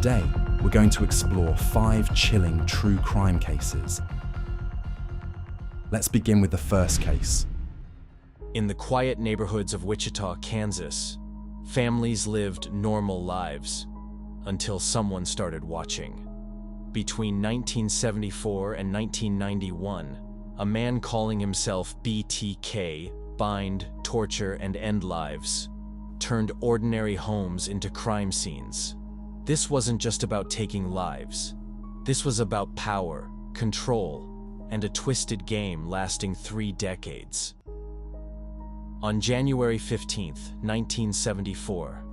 Today, we're going to explore 5 chilling true crime cases. Let's begin with the first case. In the quiet neighborhoods of Wichita, Kansas, families lived normal lives until someone started watching. Between 1974 and 1991, a man calling himself BTK, Bind, Torture, and End Lives, turned ordinary homes into crime scenes. This wasn't just about taking lives. This was about power, control, and a twisted game lasting 3 decades. On January 15, 1974,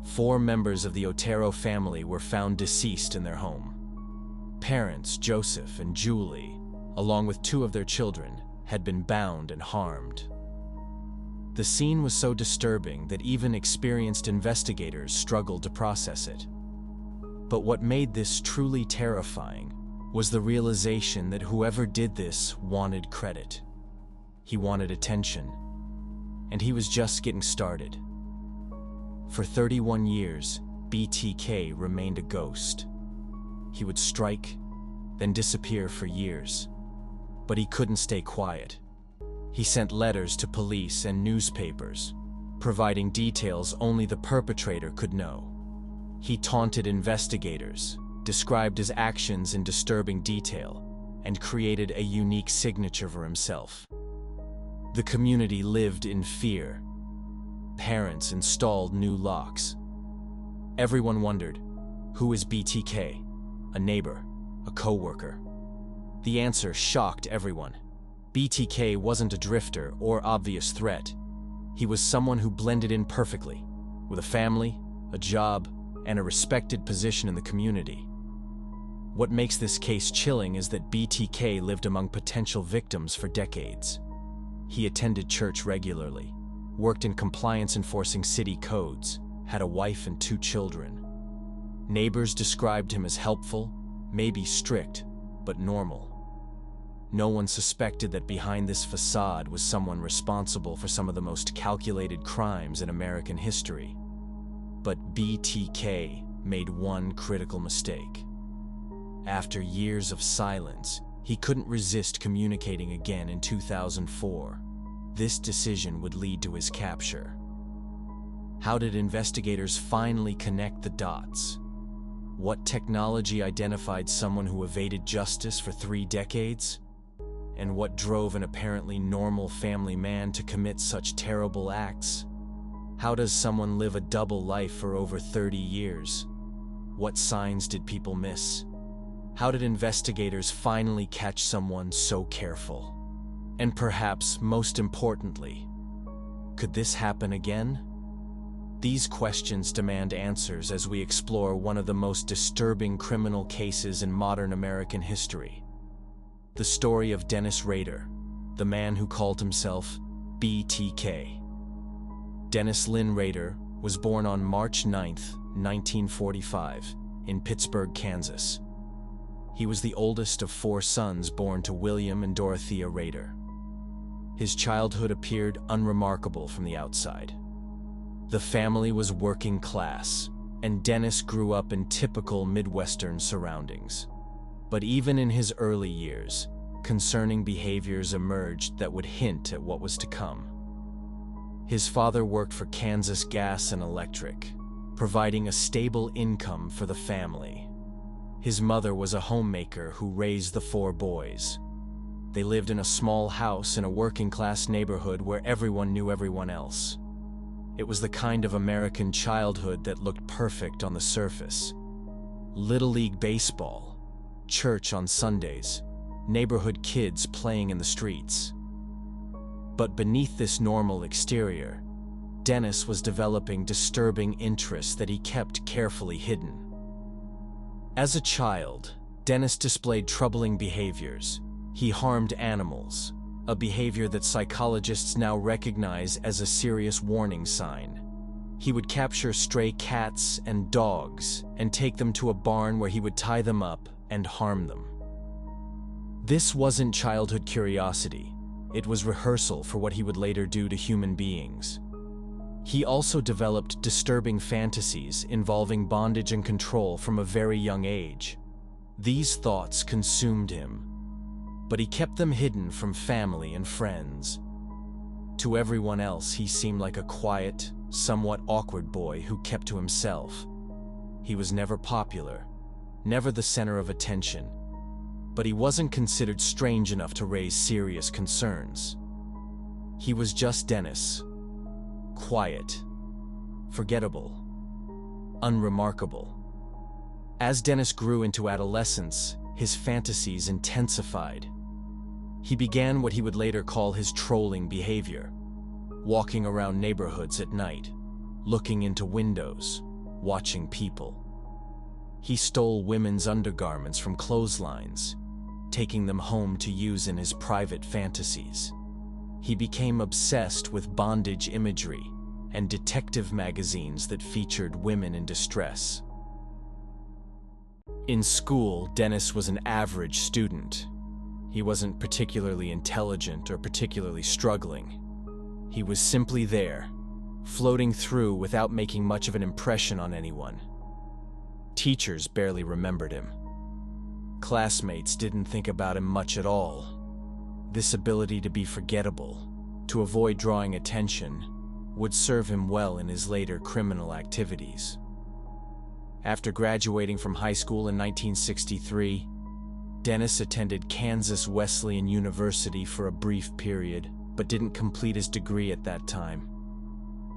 4 members of the Otero family were found deceased in their home. Parents, Joseph and Julie, along with 2 of their children, had been bound and harmed. The scene was so disturbing that even experienced investigators struggled to process it. But what made this truly terrifying was the realization that whoever did this wanted credit. He wanted attention, and he was just getting started. For 31 years, BTK remained a ghost. He would strike, then disappear for years. But he couldn't stay quiet. He sent letters to police and newspapers, providing details only the perpetrator could know. He taunted investigators, described his actions in disturbing detail, and created a unique signature for himself. The community lived in fear. Parents installed new locks. Everyone wondered, who is BTK? A neighbor, a coworker? The answer shocked everyone. BTK wasn't a drifter or obvious threat. He was someone who blended in perfectly, with a family, a job, and a respected position in the community. What makes this case chilling is that BTK lived among potential victims for decades. He attended church regularly, worked in compliance enforcing city codes, had a wife and 2 children. Neighbors described him as helpful, maybe strict, but normal. No one suspected that behind this facade was someone responsible for some of the most calculated crimes in American history. But BTK made one critical mistake. After years of silence, he couldn't resist communicating again in 2004. This decision would lead to his capture. How did investigators finally connect the dots? What technology identified someone who evaded justice for 3 decades? And what drove an apparently normal family man to commit such terrible acts? How does someone live a double life for over 30 years? What signs did people miss? How did investigators finally catch someone so careful? And perhaps most importantly, could this happen again? These questions demand answers as we explore one of the most disturbing criminal cases in modern American history. The story of Dennis Rader, the man who called himself BTK. Dennis Lynn Rader was born on March 9, 1945, in Pittsburgh, Kansas. He was the oldest of 4 sons born to William and Dorothea Rader. His childhood appeared unremarkable from the outside. The family was working class, and Dennis grew up in typical Midwestern surroundings. But even in his early years, concerning behaviors emerged that would hint at what was to come. His father worked for Kansas Gas and Electric, providing a stable income for the family. His mother was a homemaker who raised the 4 boys. They lived in a small house in a working-class neighborhood where everyone knew everyone else. It was the kind of American childhood that looked perfect on the surface. Little League baseball, church on Sundays, neighborhood kids playing in the streets. But beneath this normal exterior, Dennis was developing disturbing interests that he kept carefully hidden. As a child, Dennis displayed troubling behaviors. He harmed animals, a behavior that psychologists now recognize as a serious warning sign. He would capture stray cats and dogs and take them to a barn where he would tie them up and harm them. This wasn't childhood curiosity. It was rehearsal for what he would later do to human beings. He also developed disturbing fantasies involving bondage and control from a very young age. These thoughts consumed him, but he kept them hidden from family and friends. To everyone else, he seemed like a quiet, somewhat awkward boy who kept to himself. He was never popular, never the center of attention, but he wasn't considered strange enough to raise serious concerns. He was just Dennis. Quiet, forgettable, unremarkable. As Dennis grew into adolescence, his fantasies intensified. He began what he would later call his trolling behavior, walking around neighborhoods at night, looking into windows, watching people. He stole women's undergarments from clotheslines, taking them home to use in his private fantasies. He became obsessed with bondage imagery and detective magazines that featured women in distress. In school, Dennis was an average student. He wasn't particularly intelligent or particularly struggling. He was simply there, floating through without making much of an impression on anyone. Teachers barely remembered him. Classmates didn't think about him much at all. This ability to be forgettable, to avoid drawing attention, would serve him well in his later criminal activities. After graduating from high school in 1963, Dennis attended Kansas Wesleyan University for a brief period, but didn't complete his degree at that time.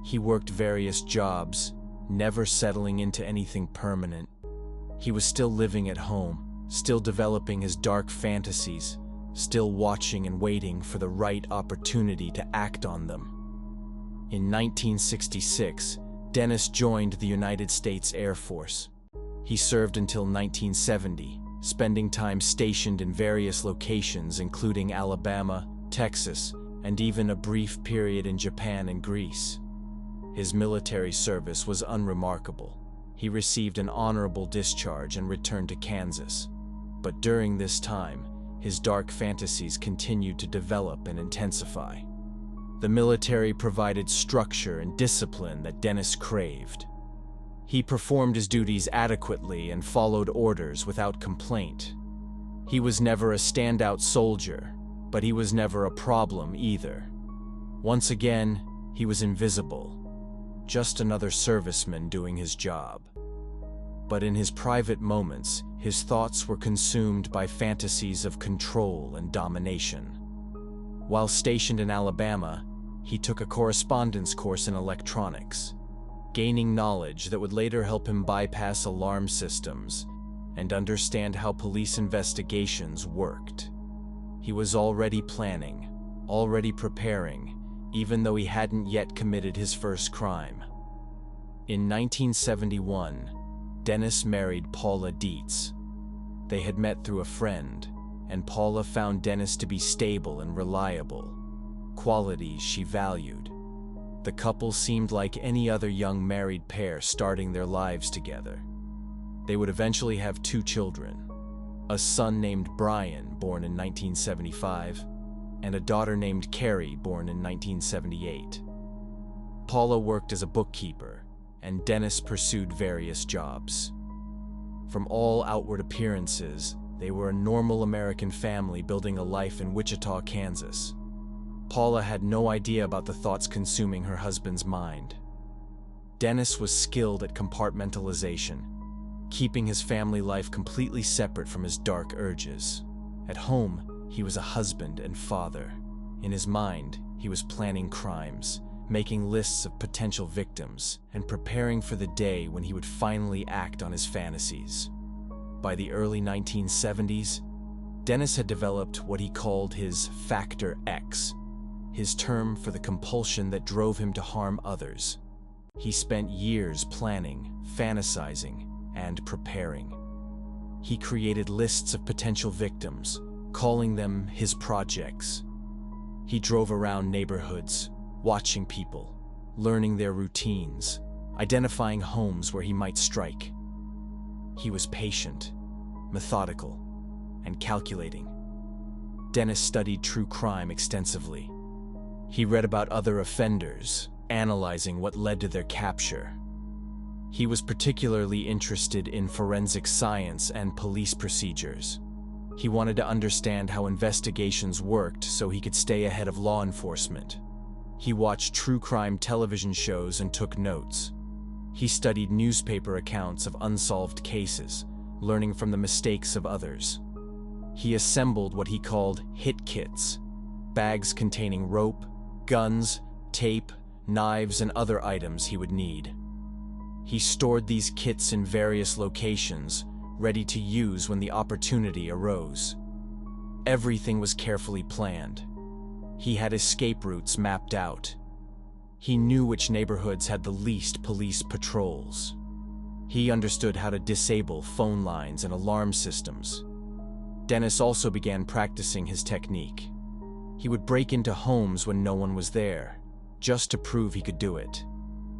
He worked various jobs, never settling into anything permanent. He was still living at home, still developing his dark fantasies, still watching and waiting for the right opportunity to act on them. In 1966, Dennis joined the United States Air Force. He served until 1970, spending time stationed in various locations including Alabama, Texas, and even a brief period in Japan and Greece. His military service was unremarkable. He received an honorable discharge and returned to Kansas. But during this time, his dark fantasies continued to develop and intensify. The military provided structure and discipline that Dennis craved. He performed his duties adequately and followed orders without complaint. He was never a standout soldier, but he was never a problem either. Once again, he was invisible, just another serviceman doing his job. But in his private moments, his thoughts were consumed by fantasies of control and domination. While stationed in Alabama, he took a correspondence course in electronics, gaining knowledge that would later help him bypass alarm systems and understand how police investigations worked. He was already planning, already preparing, even though he hadn't yet committed his first crime. In 1971, Dennis married Paula Dietz. They had met through a friend, and Paula found Dennis to be stable and reliable, qualities she valued. The couple seemed like any other young married pair starting their lives together. They would eventually have 2 children, a son named Brian, born in 1975, and a daughter named Carrie, born in 1978. Paula worked as a bookkeeper, and Dennis pursued various jobs. From all outward appearances, they were a normal American family building a life in Wichita, Kansas. Paula had no idea about the thoughts consuming her husband's mind. Dennis was skilled at compartmentalization, keeping his family life completely separate from his dark urges. At home, he was a husband and father. In his mind, he was planning crimes, making lists of potential victims, and preparing for the day when he would finally act on his fantasies. By the early 1970s, Dennis had developed what he called his Factor X, his term for the compulsion that drove him to harm others. He spent years planning, fantasizing, and preparing. He created lists of potential victims, calling them his projects. He drove around neighborhoods, watching people, learning their routines, identifying homes where he might strike. He was patient, methodical, and calculating. Dennis studied true crime extensively. He read about other offenders, analyzing what led to their capture. He was particularly interested in forensic science and police procedures. He wanted to understand how investigations worked so he could stay ahead of law enforcement. He watched true crime television shows and took notes. He studied newspaper accounts of unsolved cases, learning from the mistakes of others. He assembled what he called hit kits, bags containing rope, guns, tape, knives, and other items he would need. He stored these kits in various locations, ready to use when the opportunity arose. Everything was carefully planned. He had escape routes mapped out. He knew which neighborhoods had the least police patrols. He understood how to disable phone lines and alarm systems. Dennis also began practicing his technique. He would break into homes when no one was there, just to prove he could do it.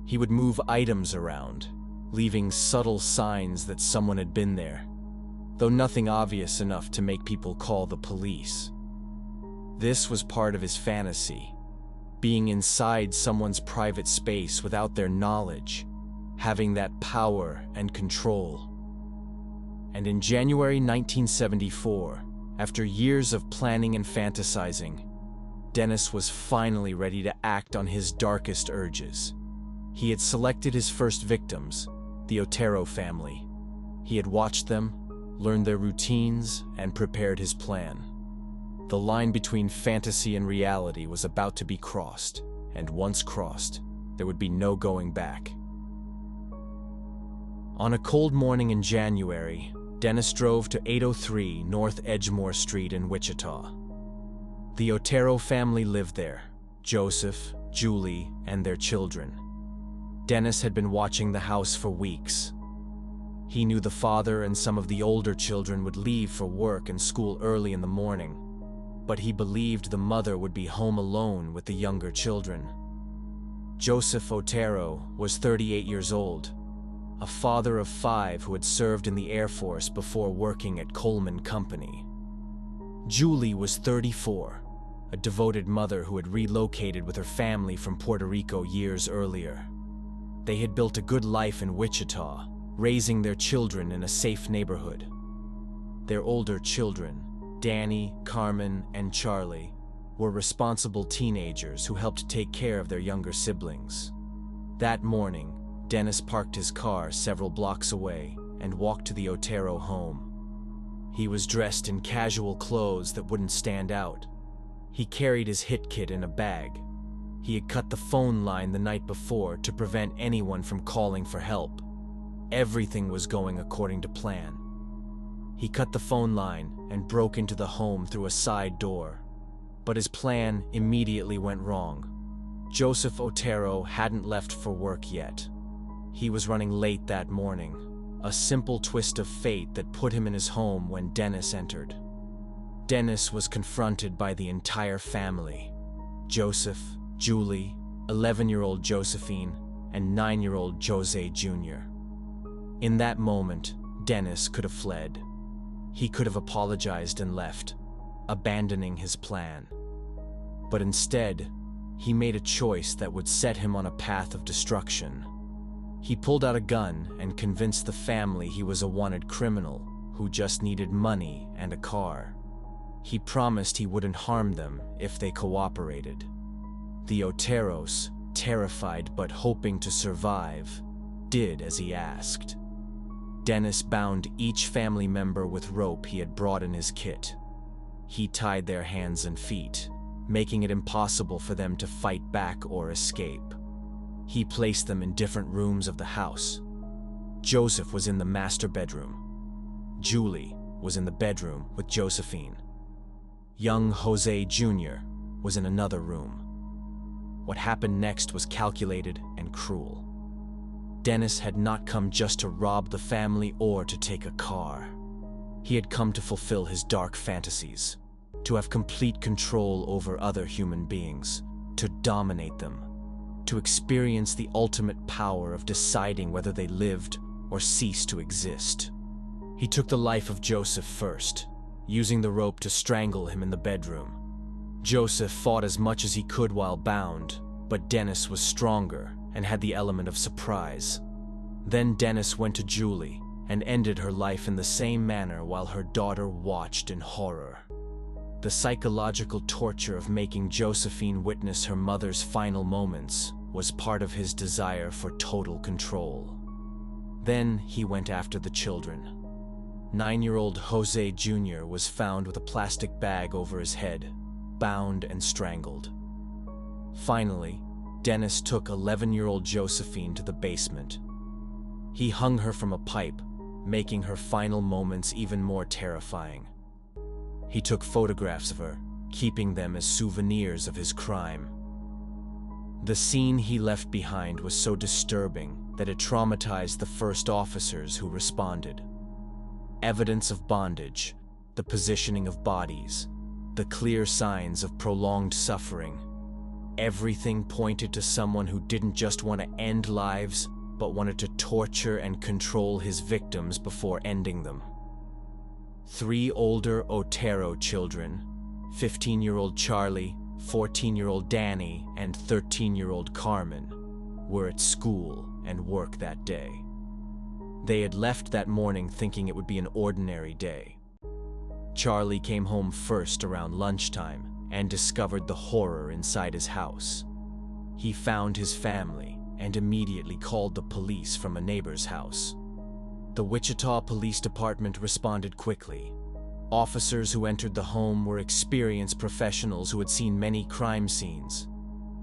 He would move items around, leaving subtle signs that someone had been there, though nothing obvious enough to make people call the police. This was part of his fantasy, being inside someone's private space without their knowledge, having that power and control. And in January 1974, after years of planning and fantasizing, Dennis was finally ready to act on his darkest urges. He had selected his first victims, the Otero family. He had watched them, learned their routines, and prepared his plan. The line between fantasy and reality was about to be crossed, and once crossed, there would be no going back. On a cold morning in January, Dennis drove to 803 North Edgemore Street in Wichita. The Otero family lived there, Joseph, Julie, and their children. Dennis had been watching the house for weeks. He knew the father and some of the older children would leave for work and school early in the morning, but he believed the mother would be home alone with the younger children. Joseph Otero was 38 years old, a father of 5 who had served in the Air Force before working at Coleman Company. Julie was 34, a devoted mother who had relocated with her family from Puerto Rico years earlier. They had built a good life in Wichita, raising their children in a safe neighborhood. Their older children, Danny, Carmen, and Charlie, were responsible teenagers who helped take care of their younger siblings. That morning, Dennis parked his car several blocks away and walked to the Otero home. He was dressed in casual clothes that wouldn't stand out. He carried his hit kit in a bag. He had cut the phone line the night before to prevent anyone from calling for help. Everything was going according to plan. He cut the phone line and broke into the home through a side door. But his plan immediately went wrong. Joseph Otero hadn't left for work yet. He was running late that morning, a simple twist of fate that put him in his home when Dennis entered. Dennis was confronted by the entire family: Joseph, Julie, 11-year-old Josephine, and 9-year-old Jose Jr. In that moment, Dennis could have fled. He could have apologized and left, abandoning his plan. But instead, he made a choice that would set him on a path of destruction. He pulled out a gun and convinced the family he was a wanted criminal who just needed money and a car. He promised he wouldn't harm them if they cooperated. The Oteros, terrified but hoping to survive, did as he asked. Dennis bound each family member with rope he had brought in his kit. He tied their hands and feet, making it impossible for them to fight back or escape. He placed them in different rooms of the house. Joseph was in the master bedroom. Julie was in the bedroom with Josephine. Young Jose Jr. was in another room. What happened next was calculated and cruel. Dennis had not come just to rob the family or to take a car. He had come to fulfill his dark fantasies, to have complete control over other human beings, to dominate them, to experience the ultimate power of deciding whether they lived or ceased to exist. He took the life of Joseph first, using the rope to strangle him in the bedroom. Joseph fought as much as he could while bound, But Dennis was stronger and had the element of surprise. Then Dennis went to Julie and ended her life in the same manner while her daughter watched in horror. The psychological torture of making Josephine witness her mother's final moments was part of his desire for total control. Then he went after the children. 9-year-old Jose Jr. was found with a plastic bag over his head, bound and strangled. Finally, Dennis took 11-year-old Josephine to the basement. He hung her from a pipe, making her final moments even more terrifying. He took photographs of her, keeping them as souvenirs of his crime. The scene he left behind was so disturbing that it traumatized the first officers who responded. Evidence of bondage, the positioning of bodies, the clear signs of prolonged suffering. Everything pointed to someone who didn't just want to end lives, but wanted to torture and control his victims before ending them. 3 older Otero children, 15-year-old Charlie, 14-year-old Danny, and 13-year-old Carmen, were at school and work that day. They had left that morning thinking it would be an ordinary day. Charlie came home first around lunchtime and discovered the horror inside his house. He found his family and immediately called the police from a neighbor's house. The Wichita Police Department responded quickly. Officers who entered the home were experienced professionals who had seen many crime scenes,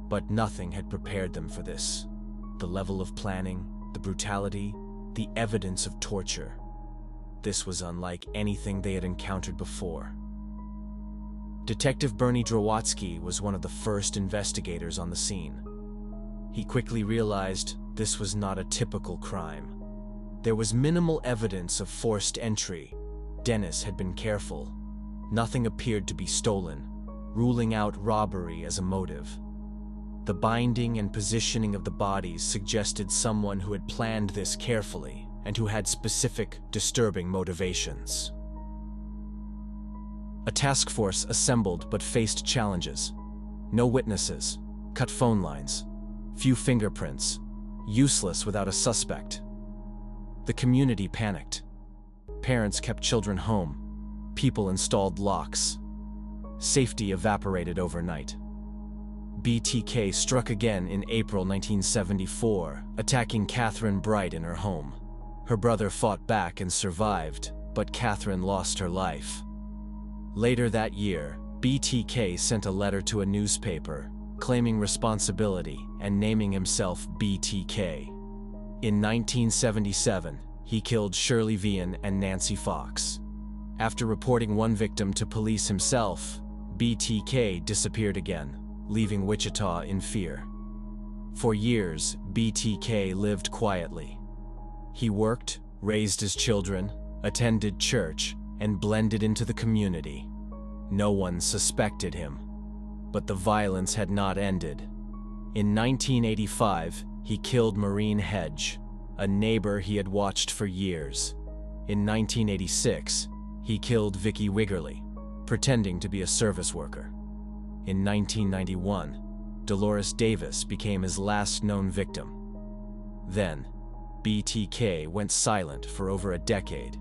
but nothing had prepared them for this. The level of planning, the brutality, the evidence of torture. This was unlike anything they had encountered before. Detective Bernie Drowatsky was one of the first investigators on the scene. He quickly realized this was not a typical crime. There was minimal evidence of forced entry. Dennis had been careful. Nothing appeared to be stolen, ruling out robbery as a motive. The binding and positioning of the bodies suggested someone who had planned this carefully and who had specific, disturbing motivations. A task force assembled but faced challenges. No witnesses, cut phone lines, few fingerprints, useless without a suspect. The community panicked. Parents kept children home. People installed locks. Safety evaporated overnight. BTK struck again in April 1974, attacking Catherine Bright in her home. Her brother fought back and survived, but Catherine lost her life. Later that year, BTK sent a letter to a newspaper, claiming responsibility and naming himself BTK. In 1977, he killed Shirley Vian and Nancy Fox. After reporting one victim to police himself, BTK disappeared again, leaving Wichita in fear. For years, BTK lived quietly. He worked, raised his children, attended church, and blended into the community. No one suspected him. But the violence had not ended. In 1985, he killed Maureen Hedge, a neighbor he had watched for years. In 1986, he killed Vicki Wiggerly, pretending to be a service worker. In 1991, Dolores Davis became his last known victim. Then, BTK went silent for over a decade.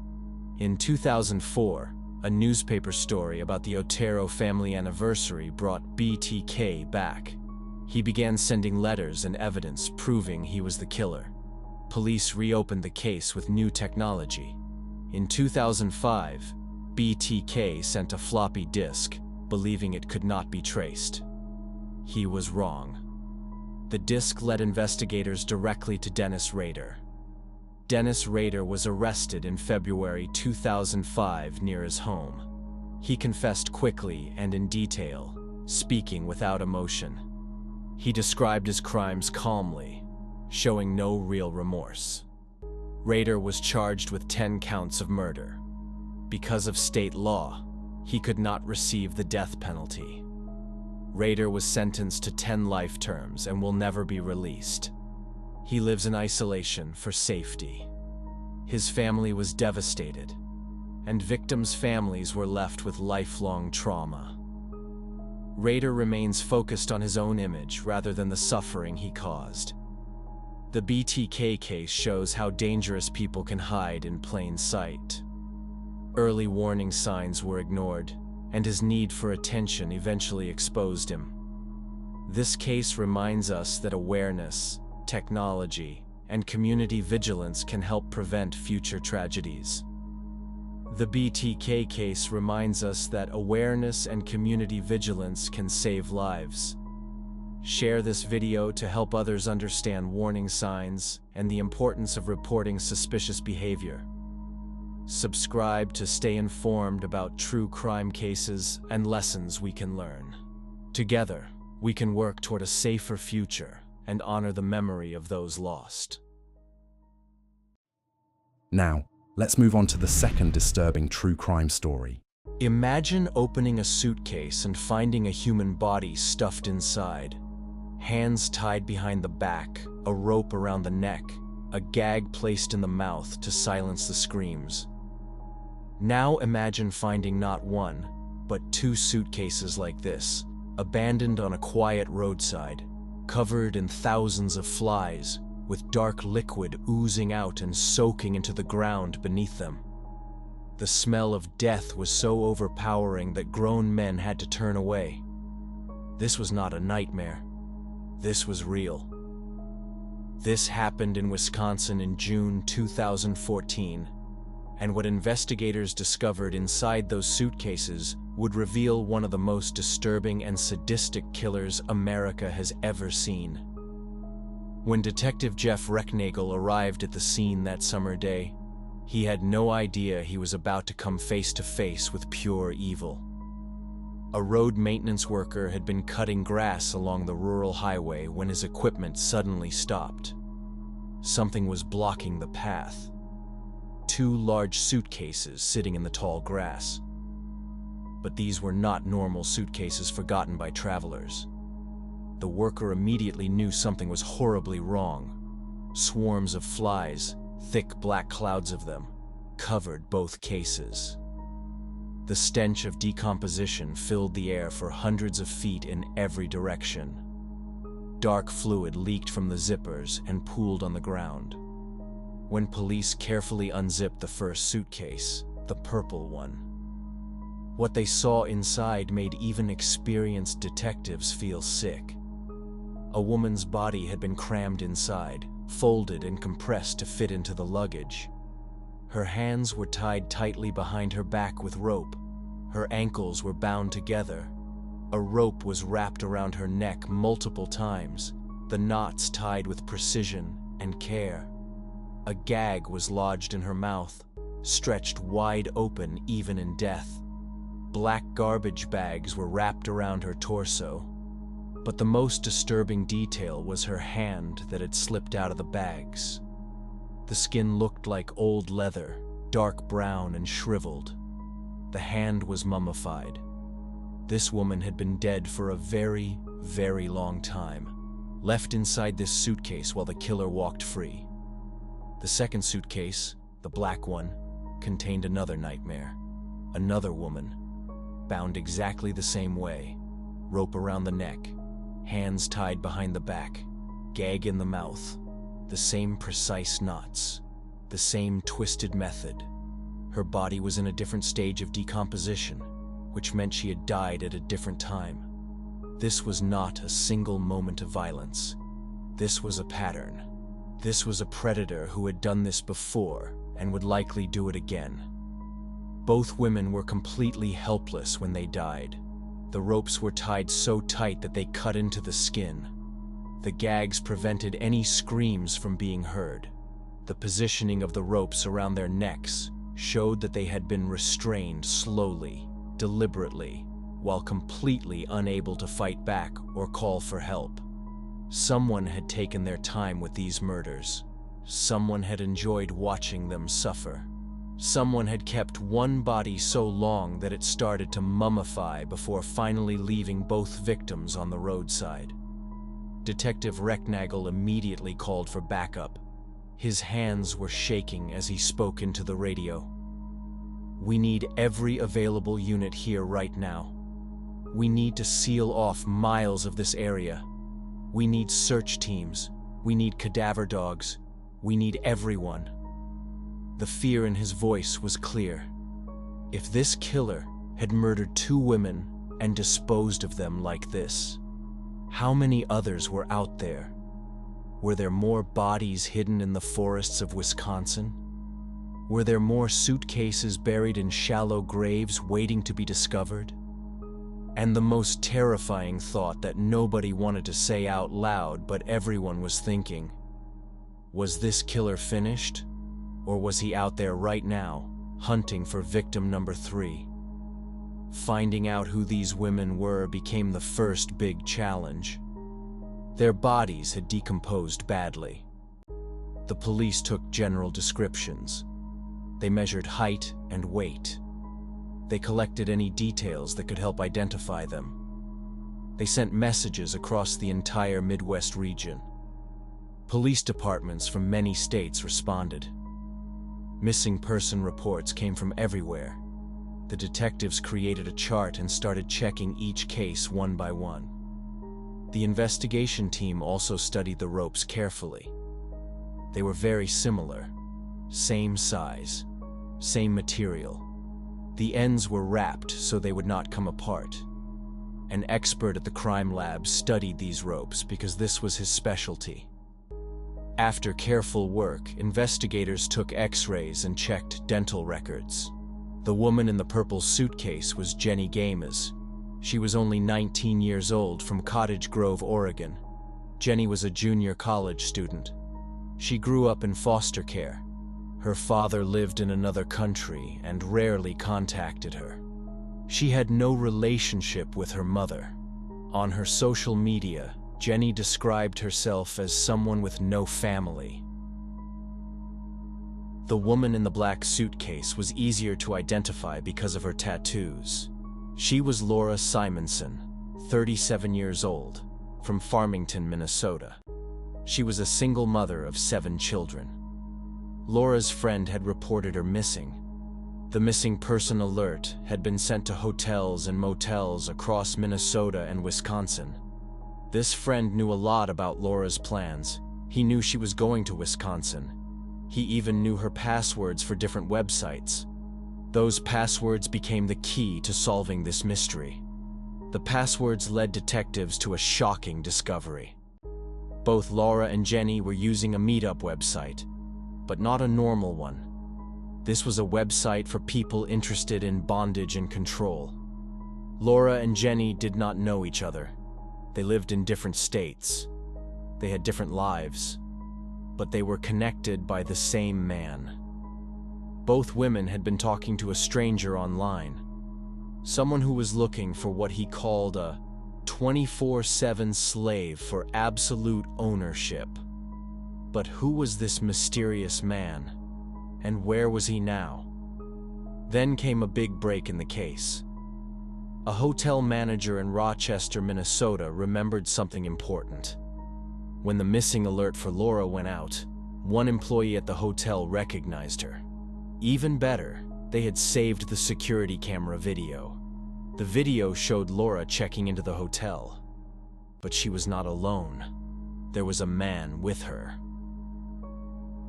In 2004, a newspaper story about the Otero family anniversary brought BTK back. He began sending letters and evidence proving he was the killer. Police reopened the case with new technology. In 2005, BTK sent a floppy disk, believing it could not be traced. He was wrong. The disk led investigators directly to Dennis Rader. Dennis Rader was arrested in February 2005 near his home. He confessed quickly and in detail, speaking without emotion. He described his crimes calmly, showing no real remorse. Rader was charged with 10 counts of murder. Because of state law, he could not receive the death penalty. Rader was sentenced to 10 life terms and will never be released. He lives in isolation for safety. His family was devastated, and victims' families were left with lifelong trauma. Rader remains focused on his own image rather than the suffering he caused. The BTK case shows how dangerous people can hide in plain sight. Early warning signs were ignored, and his need for attention eventually exposed him. This case reminds us that awareness, technology, and community vigilance can help prevent future tragedies. The BTK case reminds us that awareness and community vigilance can save lives. Share this video to help others understand warning signs and the importance of reporting suspicious behavior. Subscribe to stay informed about true crime cases and lessons we can learn. Together, we can work toward a safer future and honor the memory of those lost. Now, let's move on to the second disturbing true crime story. Imagine opening a suitcase and finding a human body stuffed inside. Hands tied behind the back, a rope around the neck, a gag placed in the mouth to silence the screams. Now imagine finding not one, but two suitcases like this, abandoned on a quiet roadside, covered in thousands of flies, with dark liquid oozing out and soaking into the ground beneath them. The smell of death was so overpowering that grown men had to turn away. This was not a nightmare. This was real. This happened in Wisconsin in June 2014, and what investigators discovered inside those suitcases would reveal one of the most disturbing and sadistic killers America has ever seen. When Detective Jeff Recknagel arrived at the scene that summer day, he had no idea he was about to come face to face with pure evil. A road maintenance worker had been cutting grass along the rural highway when his equipment suddenly stopped. Something was blocking the path. Two large suitcases sitting in the tall grass. But these were not normal suitcases forgotten by travelers. The worker immediately knew something was horribly wrong. Swarms of flies, thick black clouds of them, covered both cases. The stench of decomposition filled the air for hundreds of feet in every direction. Dark fluid leaked from the zippers and pooled on the ground. When police carefully unzipped the first suitcase, the purple one, what they saw inside made even experienced detectives feel sick. A woman's body had been crammed inside, folded and compressed to fit into the luggage. Her hands were tied tightly behind her back with rope. Her ankles were bound together. A rope was wrapped around her neck multiple times, the knots tied with precision and care. A gag was lodged in her mouth, stretched wide open even in death. Black garbage bags were wrapped around her torso. But the most disturbing detail was her hand that had slipped out of the bags. The skin looked like old leather, dark brown and shriveled. The hand was mummified. This woman had been dead for a very, very long time, left inside this suitcase while the killer walked free. The second suitcase, the black one, contained another nightmare. Another woman, bound exactly the same way, rope around the neck, hands tied behind the back, gag in the mouth, the same precise knots, the same twisted method. Her body was in a different stage of decomposition, which meant she had died at a different time. This was not a single moment of violence. This was a pattern. This was a predator who had done this before and would likely do it again. Both women were completely helpless when they died. The ropes were tied so tight that they cut into the skin. The gags prevented any screams from being heard. The positioning of the ropes around their necks showed that they had been restrained slowly, deliberately, while completely unable to fight back or call for help. Someone had taken their time with these murders. Someone had enjoyed watching them suffer. Someone had kept one body so long that it started to mummify before finally leaving both victims on the roadside. Detective Recknagel immediately called for backup. His hands were shaking as he spoke into the radio. "We need every available unit here right now. We need to seal off miles of this area. We need search teams. We need cadaver dogs. We need everyone." The fear in his voice was clear. If this killer had murdered 2 women and disposed of them like this, how many others were out there? Were there more bodies hidden in the forests of Wisconsin? Were there more suitcases buried in shallow graves waiting to be discovered? And the most terrifying thought that nobody wanted to say out loud but everyone was thinking: was this killer finished? Or was he out there right now, hunting for victim number 3? Finding out who these women were became the first big challenge. Their bodies had decomposed badly. The police took general descriptions. They measured height and weight. They collected any details that could help identify them. They sent messages across the entire Midwest region. Police departments from many states responded. Missing person reports came from everywhere. The detectives created a chart and started checking each case one by one. The investigation team also studied the ropes carefully. They were very similar. Same size, same material. The ends were wrapped so they would not come apart. An expert at the crime lab studied these ropes because this was his specialty. After careful work, investigators took X-rays and checked dental records. The woman in the purple suitcase was Jenny Games. She was only 19 years old, from Cottage Grove, Oregon. Jenny was a junior college student. She grew up in foster care. Her father lived in another country and rarely contacted her. She had no relationship with her mother. On her social media, Jenny described herself as someone with no family. The woman in the black suitcase was easier to identify because of her tattoos. She was Laura Simonson, 37 years old, from Farmington, Minnesota. She was a single mother of 7 children. Laura's friend had reported her missing. The missing person alert had been sent to hotels and motels across Minnesota and Wisconsin. This friend knew a lot about Laura's plans. He knew she was going to Wisconsin. He even knew her passwords for different websites. Those passwords became the key to solving this mystery. The passwords led detectives to a shocking discovery. Both Laura and Jenny were using a meetup website, but not a normal one. This was a website for people interested in bondage and control. Laura and Jenny did not know each other. They lived in different states. They had different lives, but they were connected by the same man. Both women had been talking to a stranger online, someone who was looking for what he called a 24/7 slave for absolute ownership. But who was this mysterious man, and where was he now? Then came a big break in the case. A hotel manager in Rochester, Minnesota remembered something important. When the missing alert for Laura went out, one employee at the hotel recognized her. Even better, they had saved the security camera video. The video showed Laura checking into the hotel. But she was not alone. There was a man with her.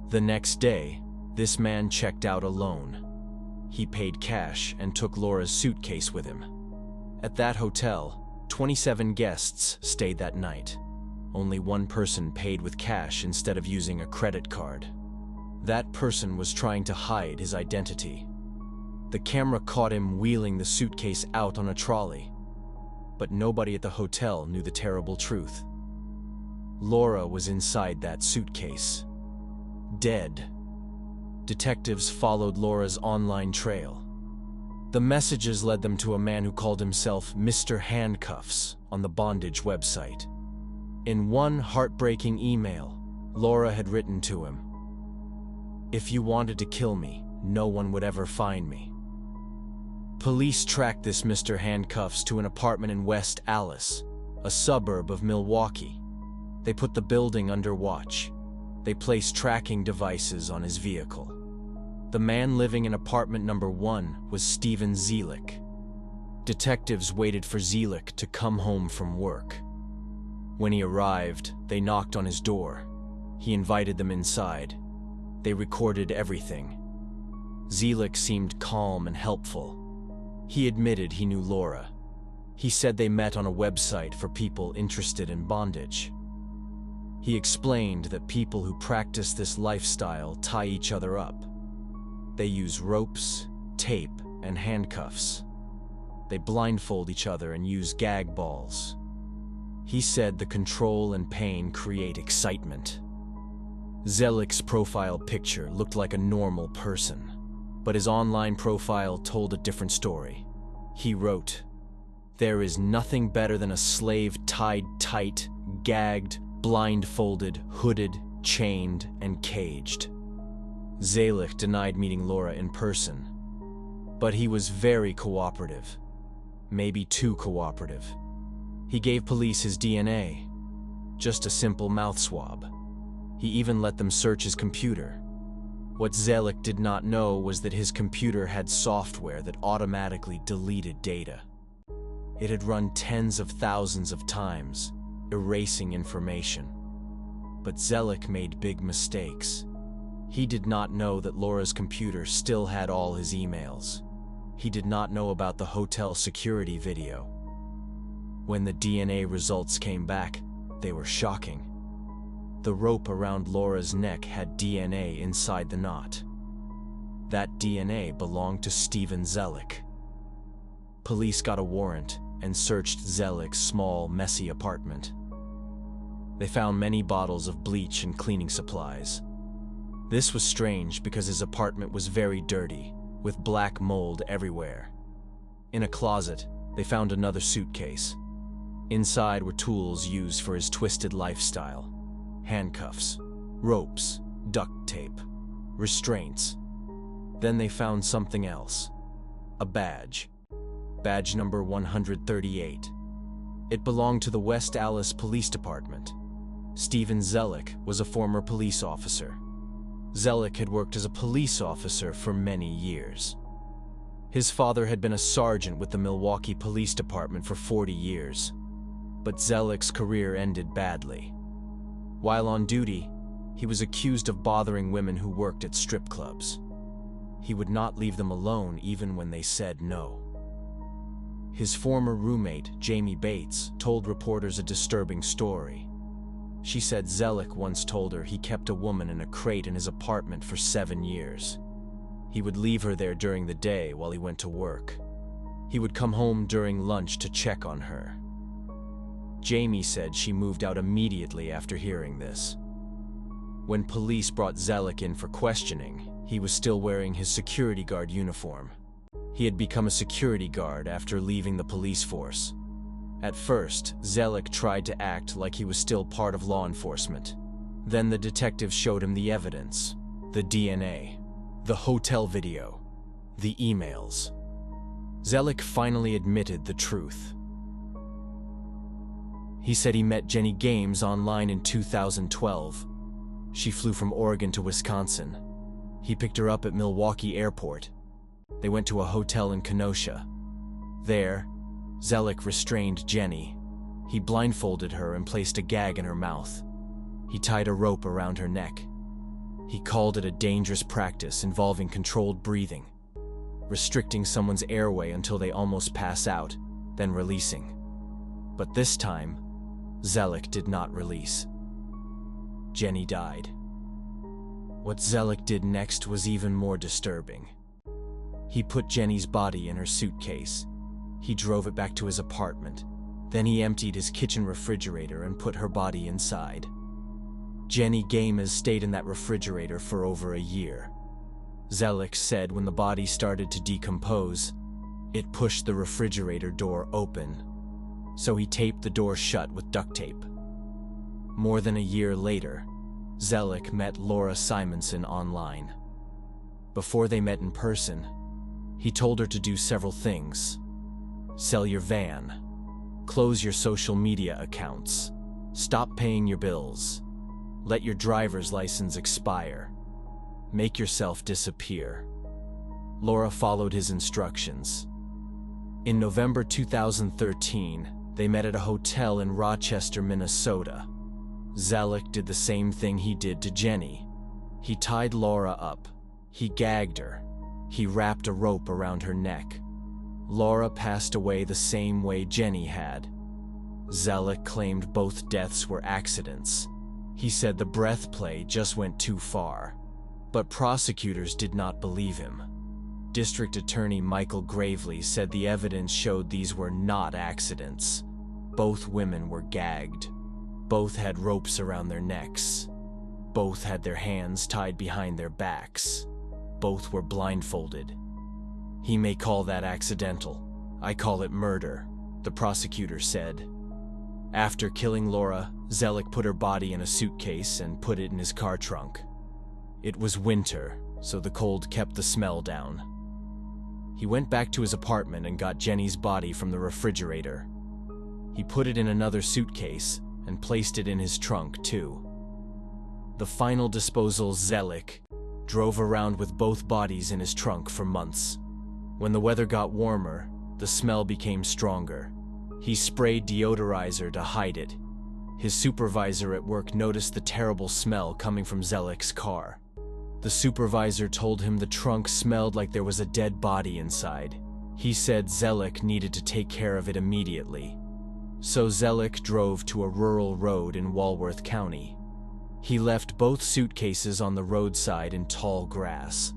The next day, this man checked out alone. He paid cash and took Laura's suitcase with him. At that hotel, 27 guests stayed that night. Only one person paid with cash instead of using a credit card. That person was trying to hide his identity. The camera caught him wheeling the suitcase out on a trolley. But nobody at the hotel knew the terrible truth. Laura was inside that suitcase, dead. Detectives followed Laura's online trail. The messages led them to a man who called himself Mr. Handcuffs on the bondage website. In one heartbreaking email, Laura had written to him, "If you wanted to kill me, no one would ever find me." Police tracked this Mr. Handcuffs to an apartment in West Allis, a suburb of Milwaukee. They put the building under watch. They placed tracking devices on his vehicle. The man living in apartment number 1 was Steven Zielik. Detectives waited for Zelik to come home from work. When he arrived, they knocked on his door. He invited them inside. They recorded everything. Zelik seemed calm and helpful. He admitted he knew Laura. He said they met on a website for people interested in bondage. He explained that people who practice this lifestyle tie each other up. They use ropes, tape, and handcuffs. They blindfold each other and use gag balls. He said the control and pain create excitement. Zelik's profile picture looked like a normal person, but his online profile told a different story. He wrote, "There is nothing better than a slave tied tight, gagged, blindfolded, hooded, chained, and caged." Zelik denied meeting Laura in person, but he was very cooperative, maybe too cooperative. He gave police his DNA, just a simple mouth swab. He even let them search his computer. What Zelik did not know was that his computer had software that automatically deleted data. It had run tens of thousands of times, erasing information. But Zelik made big mistakes. He did not know that Laura's computer still had all his emails. He did not know about the hotel security video. When the DNA results came back, they were shocking. The rope around Laura's neck had DNA inside the knot. That DNA belonged to Steven Zelik. Police got a warrant and searched Zelik's small, messy apartment. They found many bottles of bleach and cleaning supplies. This was strange because his apartment was very dirty, with black mold everywhere. In a closet, they found another suitcase. Inside were tools used for his twisted lifestyle: handcuffs, ropes, duct tape, restraints. Then they found something else: a badge. Badge number 138. It belonged to the West Allis Police Department. Steven Zelik was a former police officer. Zelik had worked as a police officer for many years. His father had been a sergeant with the Milwaukee Police Department for 40 years. But Zelik's career ended badly. While on duty, he was accused of bothering women who worked at strip clubs. He would not leave them alone even when they said no. His former roommate, Jamie Bates, told reporters a disturbing story. She said Zelik once told her he kept a woman in a crate in his apartment for 7 years. He would leave her there during the day while he went to work. He would come home during lunch to check on her. Jamie said she moved out immediately after hearing this. When police brought Zelik in for questioning, he was still wearing his security guard uniform. He had become a security guard after leaving the police force. At first, Zelik tried to act like he was still part of law enforcement. Then the detectives showed him the evidence: the DNA, the hotel video, the emails. Zelik finally admitted the truth. He said he met Jenny Games online in 2012. She flew from Oregon to Wisconsin. He picked her up at Milwaukee Airport. They went to a hotel in Kenosha. There, Zelik restrained Jenny. He blindfolded her and placed a gag in her mouth. He tied a rope around her neck. He called it a dangerous practice involving controlled breathing, restricting someone's airway until they almost pass out, then releasing. But this time, Zelik did not release. Jenny died. What Zelik did next was even more disturbing. He put Jenny's body in her suitcase. He drove it back to his apartment. Then he emptied his kitchen refrigerator and put her body inside. Jenny Games stayed in that refrigerator for over a year. Zelik said when the body started to decompose, it pushed the refrigerator door open. So he taped the door shut with duct tape. More than a year later, Zelik met Laura Simonson online. Before they met in person, he told her to do several things: sell your van, close your social media accounts, stop paying your bills, let your driver's license expire, make yourself disappear. Laura followed his instructions. In November 2013, they met at a hotel in Rochester, Minnesota. Zellick did the same thing he did to Jenny. He tied Laura up. He gagged her. He wrapped a rope around her neck. Laura passed away the same way Jenny had. Zellick claimed both deaths were accidents. He said the breath play just went too far. But prosecutors did not believe him. District Attorney Michael Gravely said the evidence showed these were not accidents. Both women were gagged. Both had ropes around their necks. Both had their hands tied behind their backs. Both were blindfolded. He may call that accidental. I call it murder, the prosecutor said. After killing Laura, Zellick put her body in a suitcase and put it in his car trunk. It was winter, so the cold kept the smell down. He went back to his apartment and got Jenny's body from the refrigerator. He put it in another suitcase and placed it in his trunk, too. The final disposal, Zellick drove around with both bodies in his trunk for months. When the weather got warmer, the smell became stronger. He sprayed deodorizer to hide it. His supervisor at work noticed the terrible smell coming from Zellick's car. The supervisor told him the trunk smelled like there was a dead body inside. He said Zellick needed to take care of it immediately. So Zellick drove to a rural road in Walworth County. He left both suitcases on the roadside in tall grass.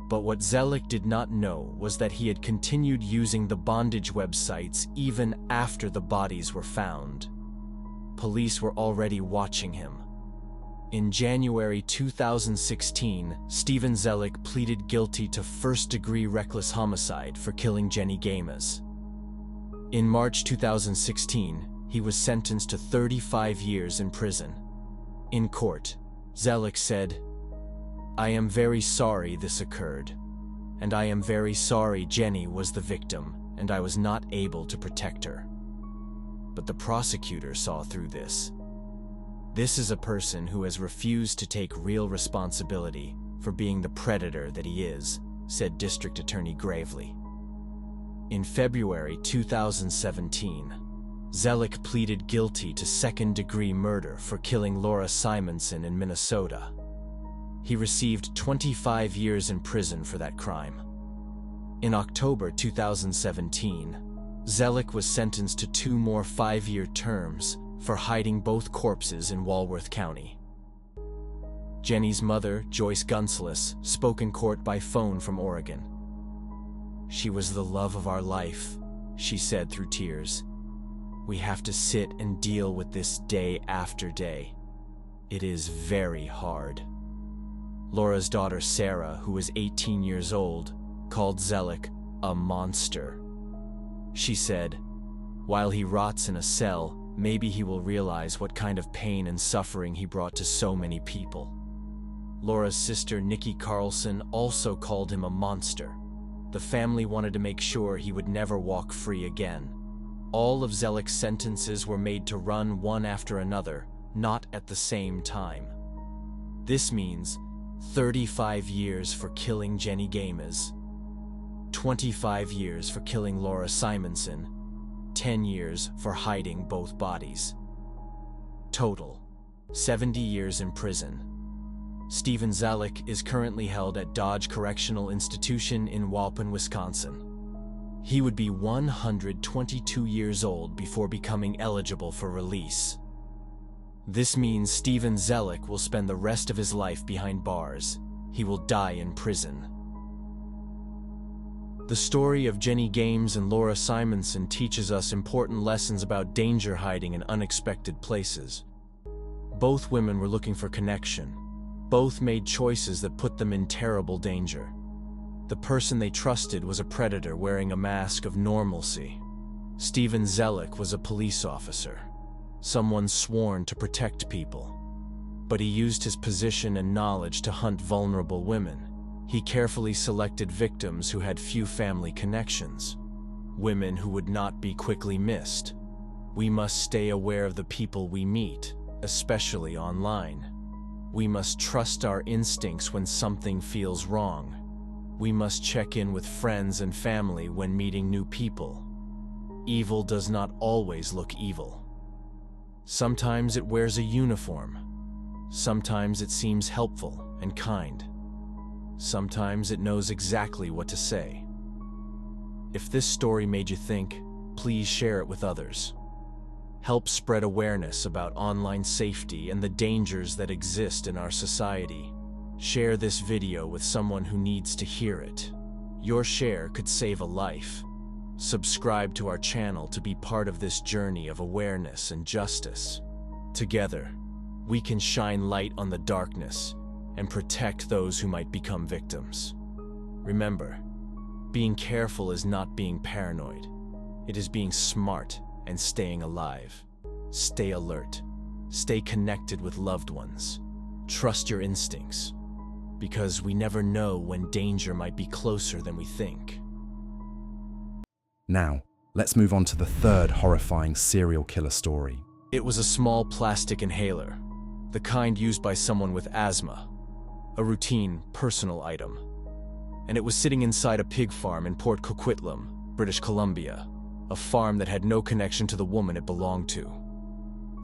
But what Zellick did not know was that he had continued using the bondage websites even after the bodies were found. Police were already watching him. In January 2016, Stephen Zellick pleaded guilty to first-degree reckless homicide for killing Jenny Games. In March 2016, he was sentenced to 35 years in prison. In court, Zellick said, "I am very sorry this occurred, and I am very sorry Jenny was the victim and I was not able to protect her." But the prosecutor saw through this. This is a person who has refused to take real responsibility for being the predator that he is, said District Attorney Gravely. In February 2017, Zellick pleaded guilty to second-degree murder for killing Laura Simonson in Minnesota. He received 25 years in prison for that crime. In October 2017, Zellick was sentenced to 2 more 5-year terms for hiding both corpses in Walworth County. Jenny's mother, Joyce Gunseless, spoke in court by phone from Oregon. "She was the love of our life," she said through tears. "We have to sit and deal with this day after day. It is very hard." Laura's daughter Sarah, who was 18 years old, called Zellick a monster. She said, "While he rots in a cell, maybe he will realize what kind of pain and suffering he brought to so many people." Laura's sister Nikki Carlson also called him a monster. The family wanted to make sure he would never walk free again. All of Zellick's sentences were made to run one after another, not at the same time. This means 35 years for killing Jenny Games, 25 years for killing Laura Simonson, 10 years for hiding both bodies. Total, 70 years in prison. Stephen Zellick is currently held at Dodge Correctional Institution in Waupun, Wisconsin. He would be 122 years old before becoming eligible for release. This means Stephen Zellick will spend the rest of his life behind bars. He will die in prison. The story of Jenny Games and Laura Simonson teaches us important lessons about danger hiding in unexpected places. Both women were looking for connection. Both made choices that put them in terrible danger. The person they trusted was a predator wearing a mask of normalcy. Stephen Zellick was a police officer, someone sworn to protect people. But he used his position and knowledge to hunt vulnerable women. He carefully selected victims who had few family connections, women who would not be quickly missed. We must stay aware of the people we meet, especially online. We must trust our instincts when something feels wrong. We must check in with friends and family when meeting new people. evil does not always look evil. Sometimes it wears a uniform. Sometimes it seems helpful and kind. Sometimes it knows exactly what to say. If this story made you think, please share it with others. Help spread awareness about online safety and the dangers that exist in our society. Share this video with someone who needs to hear it. Your share could save a life. Subscribe to our channel to be part of this journey of awareness and justice. Together, we can shine light on the darkness and protect those who might become victims. Remember, being careful is not being paranoid. It is being smart and staying alive. Stay alert. Stay connected with loved ones. Trust your instincts, because we never know when danger might be closer than we think. Now, let's move on to the third horrifying serial killer story. It was a small plastic inhaler, the kind used by someone with asthma, a routine, personal item. And it was sitting inside a pig farm in Port Coquitlam, British Columbia, a farm that had no connection to the woman it belonged to.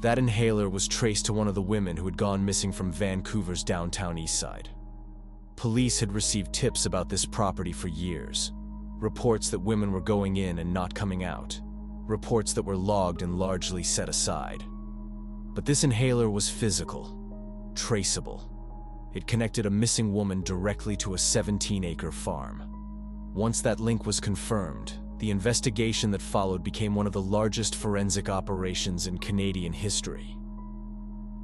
That inhaler was traced to one of the women who had gone missing from Vancouver's downtown east side. Police had received tips about this property for years. Reports that women were going in and not coming out. Reports that were logged and largely set aside. But this inhaler was physical, traceable. It connected a missing woman directly to a 17-acre farm. Once that link was confirmed, the investigation that followed became one of the largest forensic operations in Canadian history.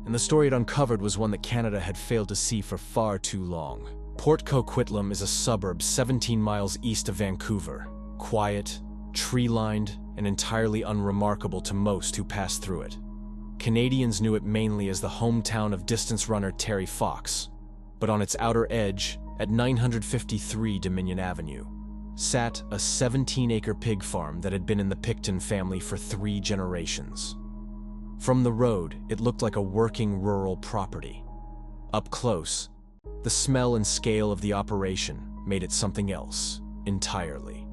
And the story it uncovered was one that Canada had failed to see for far too long. Port Coquitlam is a suburb 17 miles east of Vancouver, quiet, tree-lined, and entirely unremarkable to most who pass through it. Canadians knew it mainly as the hometown of distance runner Terry Fox, but on its outer edge, at 953 Dominion Avenue, sat a 17-acre pig farm that had been in the Picton family for 3 generations. From the road, it looked like a working rural property. Up close, the smell and scale of the operation made it something else entirely.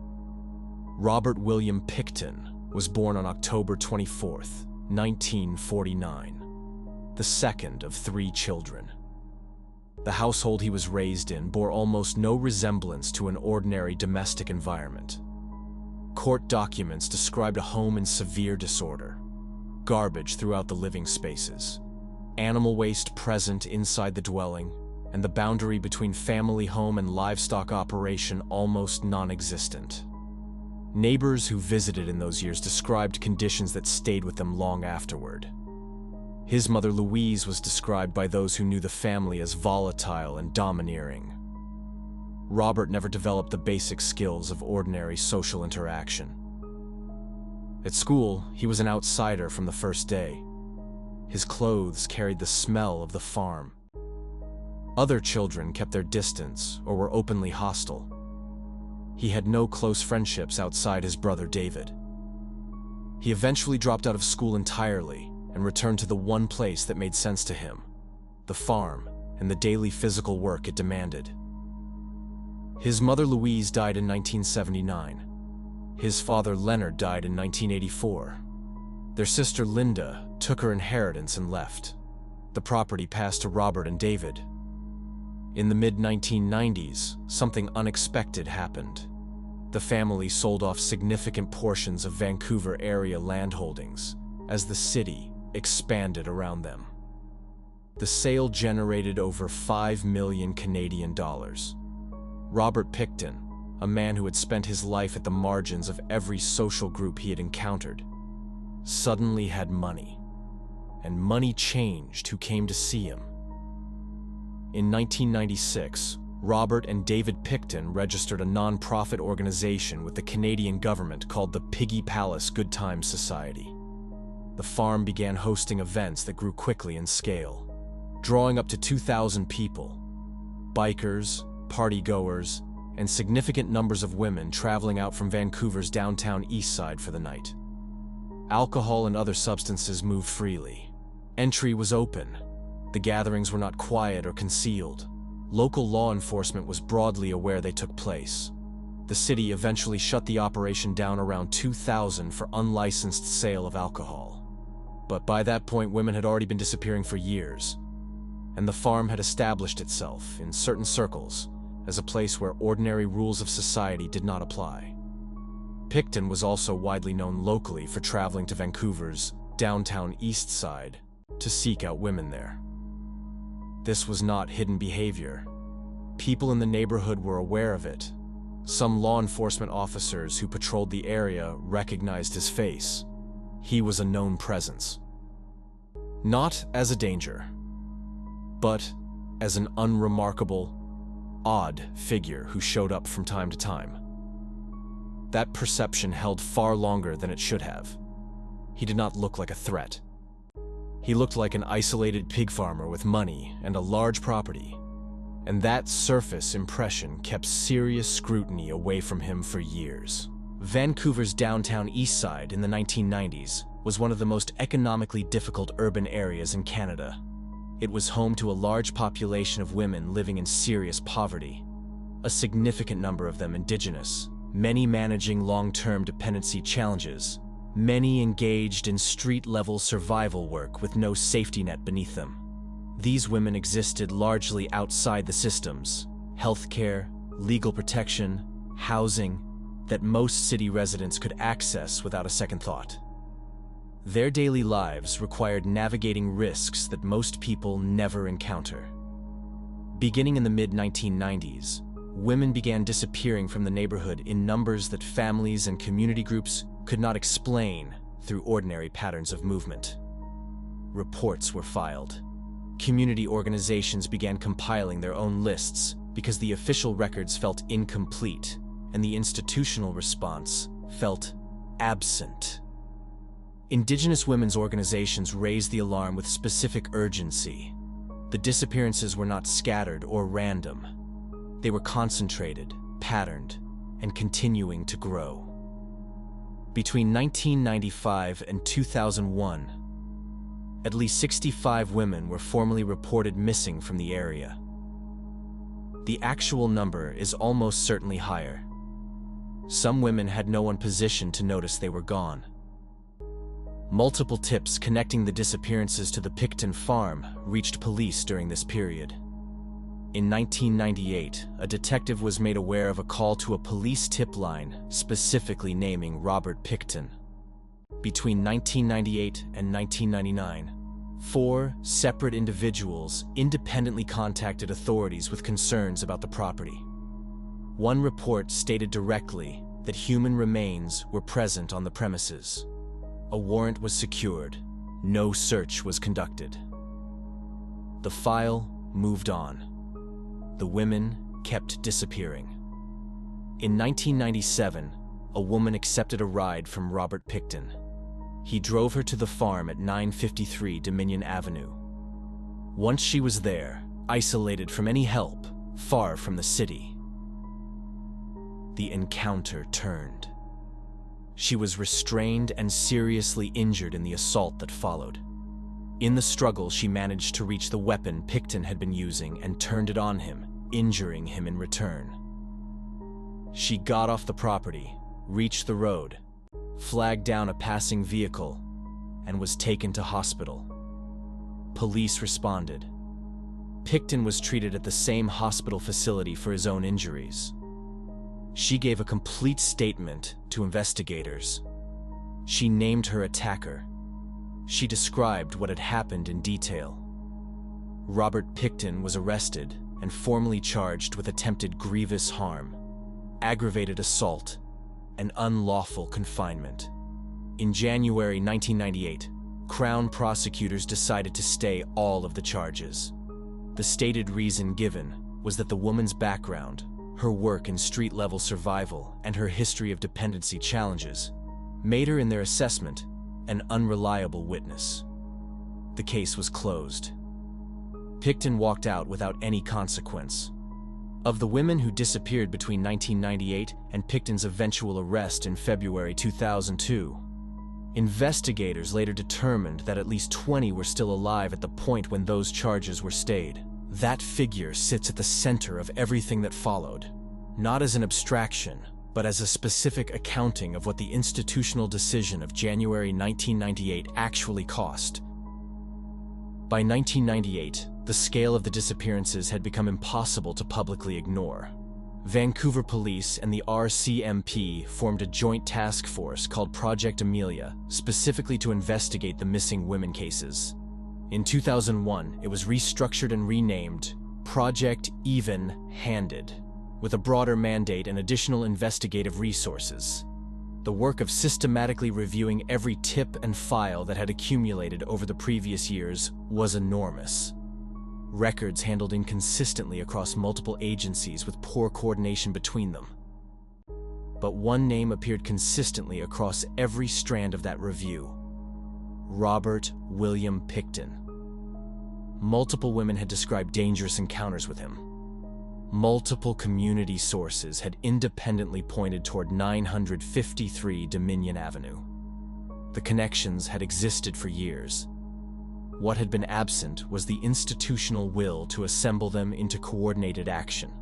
Robert William Picton was born on October 24th, 1949, the second of 3 children. The household he was raised in bore almost no resemblance to an ordinary domestic environment. Court documents described a home in severe disorder, garbage throughout the living spaces, animal waste present inside the dwelling, and the boundary between family home and livestock operation almost non-existent. Neighbors who visited in those years described conditions that stayed with them long afterward. His mother Louise was described by those who knew the family as volatile and domineering. Robert never developed the basic skills of ordinary social interaction. At school, he was an outsider from the first day. His clothes carried the smell of the farm. Other children kept their distance or were openly hostile. He had no close friendships outside his brother David. He eventually dropped out of school entirely and returned to the one place that made sense to him, the farm and the daily physical work it demanded. His mother Louise died in 1979. His father Leonard died in 1984. Their sister Linda took her inheritance and left. The property passed to Robert and David. In the mid-1990s, something unexpected happened. The family sold off significant portions of Vancouver area landholdings as the city expanded around them. The sale generated over 5 million Canadian dollars. Robert Picton, a man who had spent his life at the margins of every social group he had encountered, suddenly had money. And money changed who came to see him. In 1996, Robert and David Picton registered a non-profit organization with the Canadian government called the Piggy Palace Good Times Society. The farm began hosting events that grew quickly in scale, drawing up to 2,000 people, bikers, party-goers, and significant numbers of women traveling out from Vancouver's downtown east side for the night. Alcohol and other substances moved freely. Entry was open. The gatherings were not quiet or concealed. Local law enforcement was broadly aware they took place. The city eventually shut the operation down around 2000 for unlicensed sale of alcohol. But by that point, women had already been disappearing for years, and the farm had established itself, in certain circles, as a place where ordinary rules of society did not apply. Picton was also widely known locally for traveling to Vancouver's downtown east side to seek out women there. This was not hidden behavior. People in the neighborhood were aware of it. Some law enforcement officers who patrolled the area recognized his face. He was a known presence. Not as a danger, but as an unremarkable, odd figure who showed up from time to time. That perception held far longer than it should have. He did not look like a threat. He looked like an isolated pig farmer with money and a large property, and that surface impression kept serious scrutiny away from him for years. Vancouver's downtown east side in the 1990s was one of the most economically difficult urban areas in Canada. It was home to a large population of women living in serious poverty, a significant number of them Indigenous, many managing long-term dependency challenges, many engaged in street-level survival work with no safety net beneath them. These women existed largely outside the systems, healthcare, legal protection, housing, that most city residents could access without a second thought. Their daily lives required navigating risks that most people never encounter. Beginning in the mid-1990s, women began disappearing from the neighborhood in numbers that families and community groups could not explain through ordinary patterns of movement. Reports were filed. Community organizations began compiling their own lists because the official records felt incomplete and the institutional response felt absent. Indigenous women's organizations raised the alarm with specific urgency. The disappearances were not scattered or random. They were concentrated, patterned, and continuing to grow. Between 1995 and 2001, at least 65 women were formally reported missing from the area. The actual number is almost certainly higher. Some women had no one positioned to notice they were gone. Multiple tips connecting the disappearances to the Picton farm reached police during this period. In 1998, a detective was made aware of a call to a police tip line specifically naming Robert Picton. Between 1998 and 1999, 4 separate individuals independently contacted authorities with concerns about the property. One report stated directly that human remains were present on the premises. A warrant was secured. No search was conducted. The file moved on. The women kept disappearing. In 1997, a woman accepted a ride from Robert Picton. He drove her to the farm at 953 Dominion Avenue. Once she was there, isolated from any help, far from the city, the encounter turned. She was restrained and seriously injured in the assault that followed. In the struggle, she managed to reach the weapon Picton had been using and turned it on him, injuring him in return. She got off the property, reached the road, flagged down a passing vehicle, and was taken to hospital. Police responded. Picton was treated at the same hospital facility for his own injuries. She gave a complete statement to investigators. She named her attacker. She described what had happened in detail. Robert Picton was arrested and formally charged with attempted grievous harm, aggravated assault, and unlawful confinement. In January 1998, Crown prosecutors decided to stay all of the charges. The stated reason given was that the woman's background, her work in street-level survival, and her history of dependency challenges made her, in their assessment, an unreliable witness. The case was closed. Picton walked out without any consequence. Of the women who disappeared between 1998 and Picton's eventual arrest in February 2002, investigators later determined that at least 20 were still alive at the point when those charges were stayed. That figure sits at the center of everything that followed, not as an abstraction, but as a specific accounting of what the institutional decision of January 1998 actually cost. By 1998, the scale of the disappearances had become impossible to publicly ignore. Vancouver Police and the RCMP formed a joint task force called Project Amelia, specifically to investigate the missing women cases. In 2001, it was restructured and renamed Project Even-Handed, with a broader mandate and additional investigative resources. The work of systematically reviewing every tip and file that had accumulated over the previous years was enormous. Records handled inconsistently across multiple agencies with poor coordination between them. But one name appeared consistently across every strand of that review: Robert William Pickton. Multiple women had described dangerous encounters with him. Multiple community sources had independently pointed toward 953 Dominion Avenue. The connections had existed for years. What had been absent was the institutional will to assemble them into coordinated action.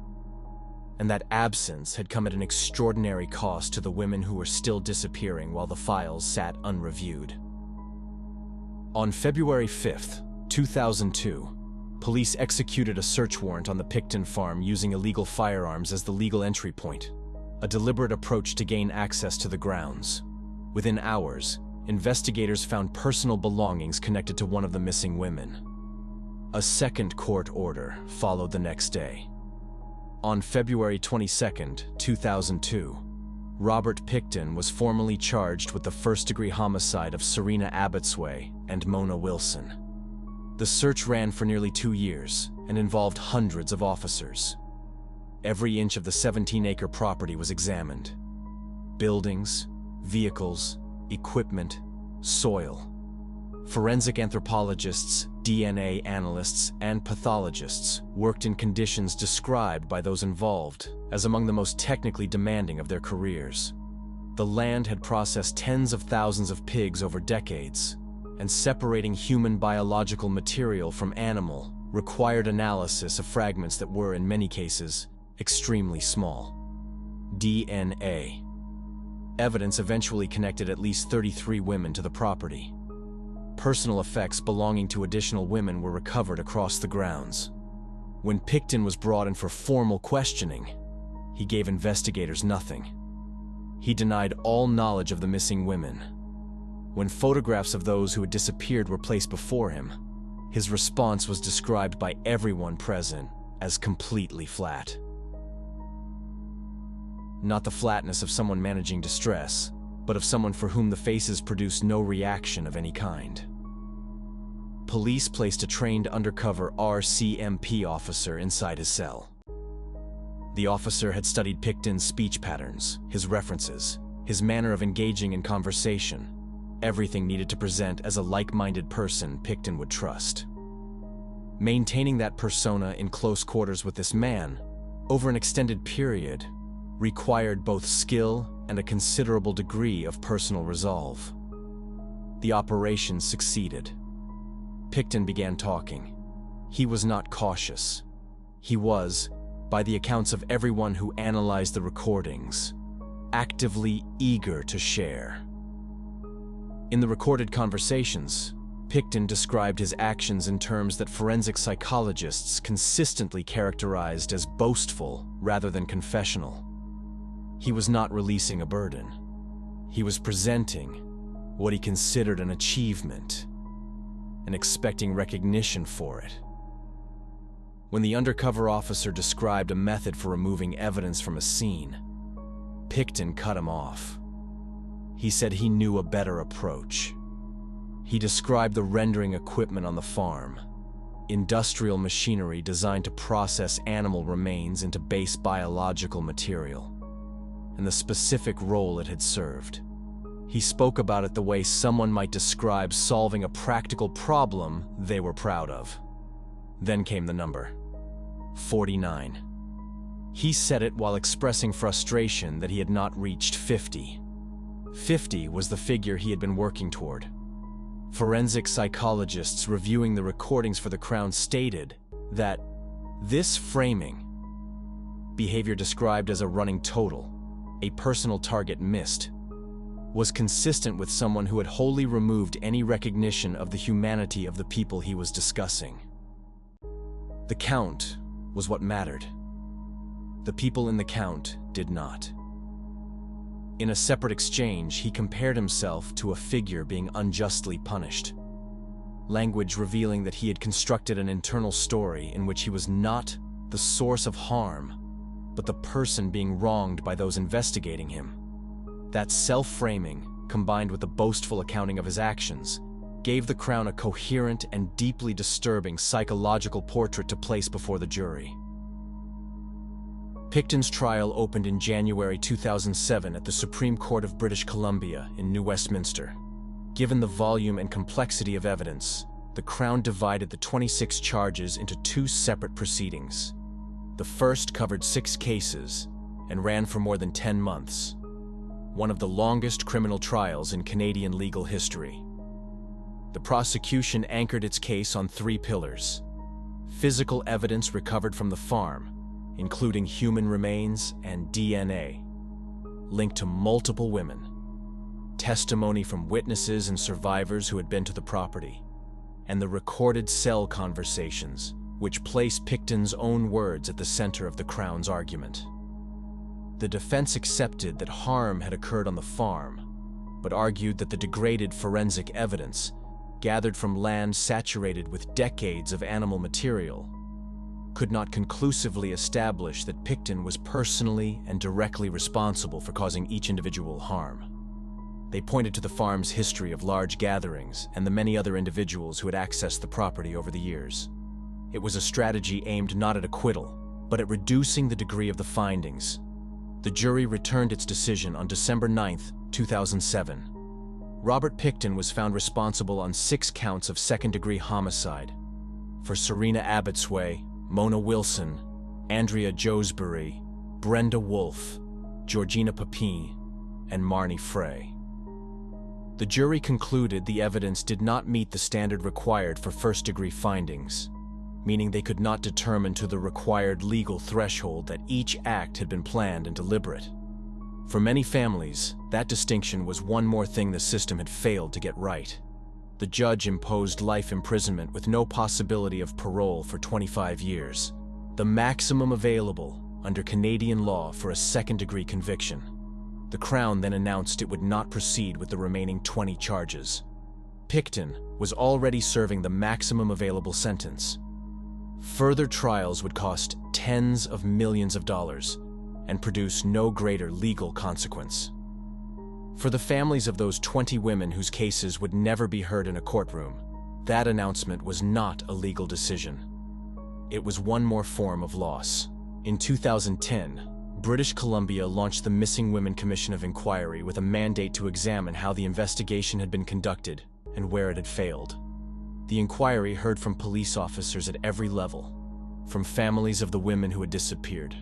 And that absence had come at an extraordinary cost to the women who were still disappearing while the files sat unreviewed. On February 5th, 2002, police executed a search warrant on the Pickton farm using illegal firearms as the legal entry point, a deliberate approach to gain access to the grounds. Within hours, investigators found personal belongings connected to one of the missing women. A second court order followed the next day. On February 22, 2002, Robert Pickton was formally charged with the first-degree homicide of Serena Abbotsway and Mona Wilson. The search ran for nearly 2 years and involved hundreds of officers. Every inch of the 17-acre property was examined. Buildings, vehicles, equipment, soil. Forensic anthropologists, DNA analysts, and pathologists worked in conditions described by those involved as among the most technically demanding of their careers. The land had processed tens of thousands of pigs over decades, and separating human biological material from animal required analysis of fragments that were, in many cases, extremely small. DNA. Evidence eventually connected at least 33 women to the property. Personal effects belonging to additional women were recovered across the grounds. When Pickton was brought in for formal questioning, he gave investigators nothing. He denied all knowledge of the missing women. When photographs of those who had disappeared were placed before him, his response was described by everyone present as completely flat. Not the flatness of someone managing distress, but of someone for whom the faces produced no reaction of any kind. Police placed a trained undercover RCMP officer inside his cell. The officer had studied Pickton's speech patterns, his references, his manner of engaging in conversation. Everything needed to present as a like-minded person Pickton would trust. Maintaining that persona in close quarters with this man, over an extended period, required both skill and a considerable degree of personal resolve. The operation succeeded. Pickton began talking. He was not cautious. He was, by the accounts of everyone who analyzed the recordings, actively eager to share. In the recorded conversations, Pickton described his actions in terms that forensic psychologists consistently characterized as boastful rather than confessional. He was not releasing a burden. He was presenting what he considered an achievement and expecting recognition for it. When the undercover officer described a method for removing evidence from a scene, Pickton cut him off. He said he knew a better approach. He described the rendering equipment on the farm, industrial machinery designed to process animal remains into base biological material, and the specific role it had served. He spoke about it the way someone might describe solving a practical problem they were proud of. Then came the number: 49. He said it while expressing frustration that he had not reached 50. 50 was the figure he had been working toward. Forensic psychologists reviewing the recordings for the Crown stated that this framing, behavior described as a running total, a personal target missed, was consistent with someone who had wholly removed any recognition of the humanity of the people he was discussing. The count was what mattered. The people in the count did not. In a separate exchange, he compared himself to a figure being unjustly punished. Language revealing that he had constructed an internal story in which he was not the source of harm, but the person being wronged by those investigating him. That self-framing, combined with the boastful accounting of his actions, gave the Crown a coherent and deeply disturbing psychological portrait to place before the jury. Picton's trial opened in January 2007 at the Supreme Court of British Columbia in New Westminster. Given the volume and complexity of evidence, the Crown divided the 26 charges into 2 separate proceedings. The first covered 6 cases and ran for more than 10 months, one of the longest criminal trials in Canadian legal history. The prosecution anchored its case on 3 pillars: physical evidence recovered from the farm, including human remains and DNA, linked to multiple women, testimony from witnesses and survivors who had been to the property, and the recorded cell conversations, which place Picton's own words at the center of the Crown's argument. The defense accepted that harm had occurred on the farm, but argued that the degraded forensic evidence, gathered from land saturated with decades of animal material, could not conclusively establish that Picton was personally and directly responsible for causing each individual harm. They pointed to the farm's history of large gatherings and the many other individuals who had accessed the property over the years. It was a strategy aimed not at acquittal, but at reducing the degree of the findings. The jury returned its decision on December 9, 2007. Robert Picton was found responsible on 6 counts of second-degree homicide for Serena Abbotsway, Mona Wilson, Andrea Josbury, Brenda Wolfe, Georgina Papin, and Marnie Frey. The jury concluded the evidence did not meet the standard required for first-degree findings, meaning they could not determine to the required legal threshold that each act had been planned and deliberate. For many families, that distinction was one more thing the system had failed to get right. The judge imposed life imprisonment with no possibility of parole for 25 years, the maximum available under Canadian law for a second-degree conviction. The Crown then announced it would not proceed with the remaining 20 charges. Picton was already serving the maximum available sentence. Further trials would cost tens of millions of dollars and produce no greater legal consequence. For the families of those 20 women whose cases would never be heard in a courtroom, that announcement was not a legal decision. It was one more form of loss. In 2010, British Columbia launched the Missing Women Commission of Inquiry with a mandate to examine how the investigation had been conducted and where it had failed. The inquiry heard from police officers at every level, from families of the women who had disappeared,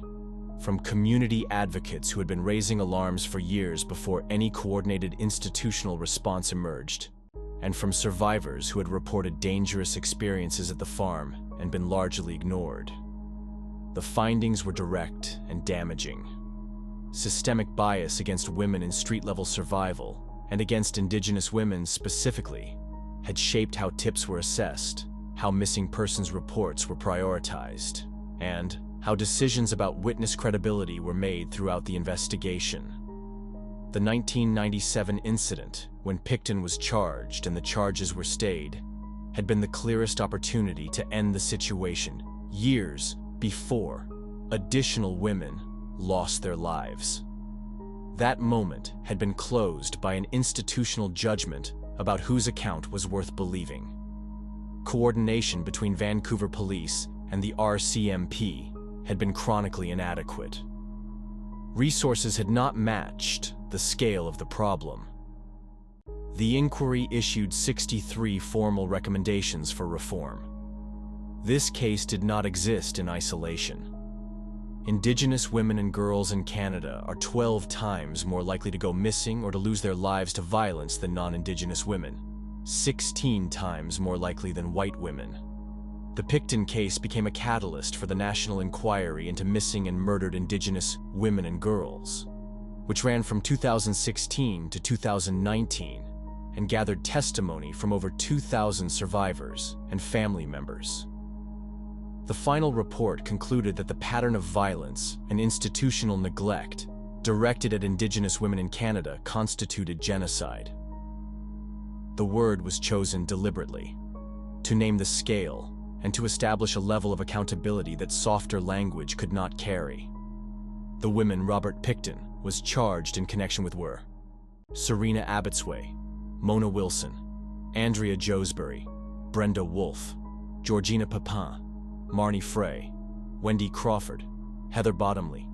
from community advocates who had been raising alarms for years before any coordinated institutional response emerged, and from survivors who had reported dangerous experiences at the farm and been largely ignored. The findings were direct and damaging. Systemic bias against women in street-level survival, and against Indigenous women specifically, had shaped how tips were assessed, how missing persons reports were prioritized, and how decisions about witness credibility were made throughout the investigation. The 1997 incident, when Picton was charged and the charges were stayed, had been the clearest opportunity to end the situation years before additional women lost their lives. That moment had been closed by an institutional judgment about whose account was worth believing. Coordination between Vancouver Police and the RCMP had been chronically inadequate. Resources had not matched the scale of the problem. The inquiry issued 63 formal recommendations for reform. This case did not exist in isolation. Indigenous women and girls in Canada are 12 times more likely to go missing or to lose their lives to violence than non-Indigenous women, 16 times more likely than white women. The Picton case became a catalyst for the national inquiry into missing and murdered Indigenous women and girls. which ran from 2016 to 2019 and gathered testimony from over 2,000 survivors and family members. The final report concluded that the pattern of violence and institutional neglect directed at Indigenous women in Canada constituted genocide. The word was chosen deliberately, to name the scale and to establish a level of accountability that softer language could not carry. The women Robert Pickton was charged in connection with were Serena Abbotsway, Mona Wilson, Andrea Joesbury, Brenda Wolfe, Georgina Papin, Marnie Frey, Wendy Crawford, Heather Bottomley,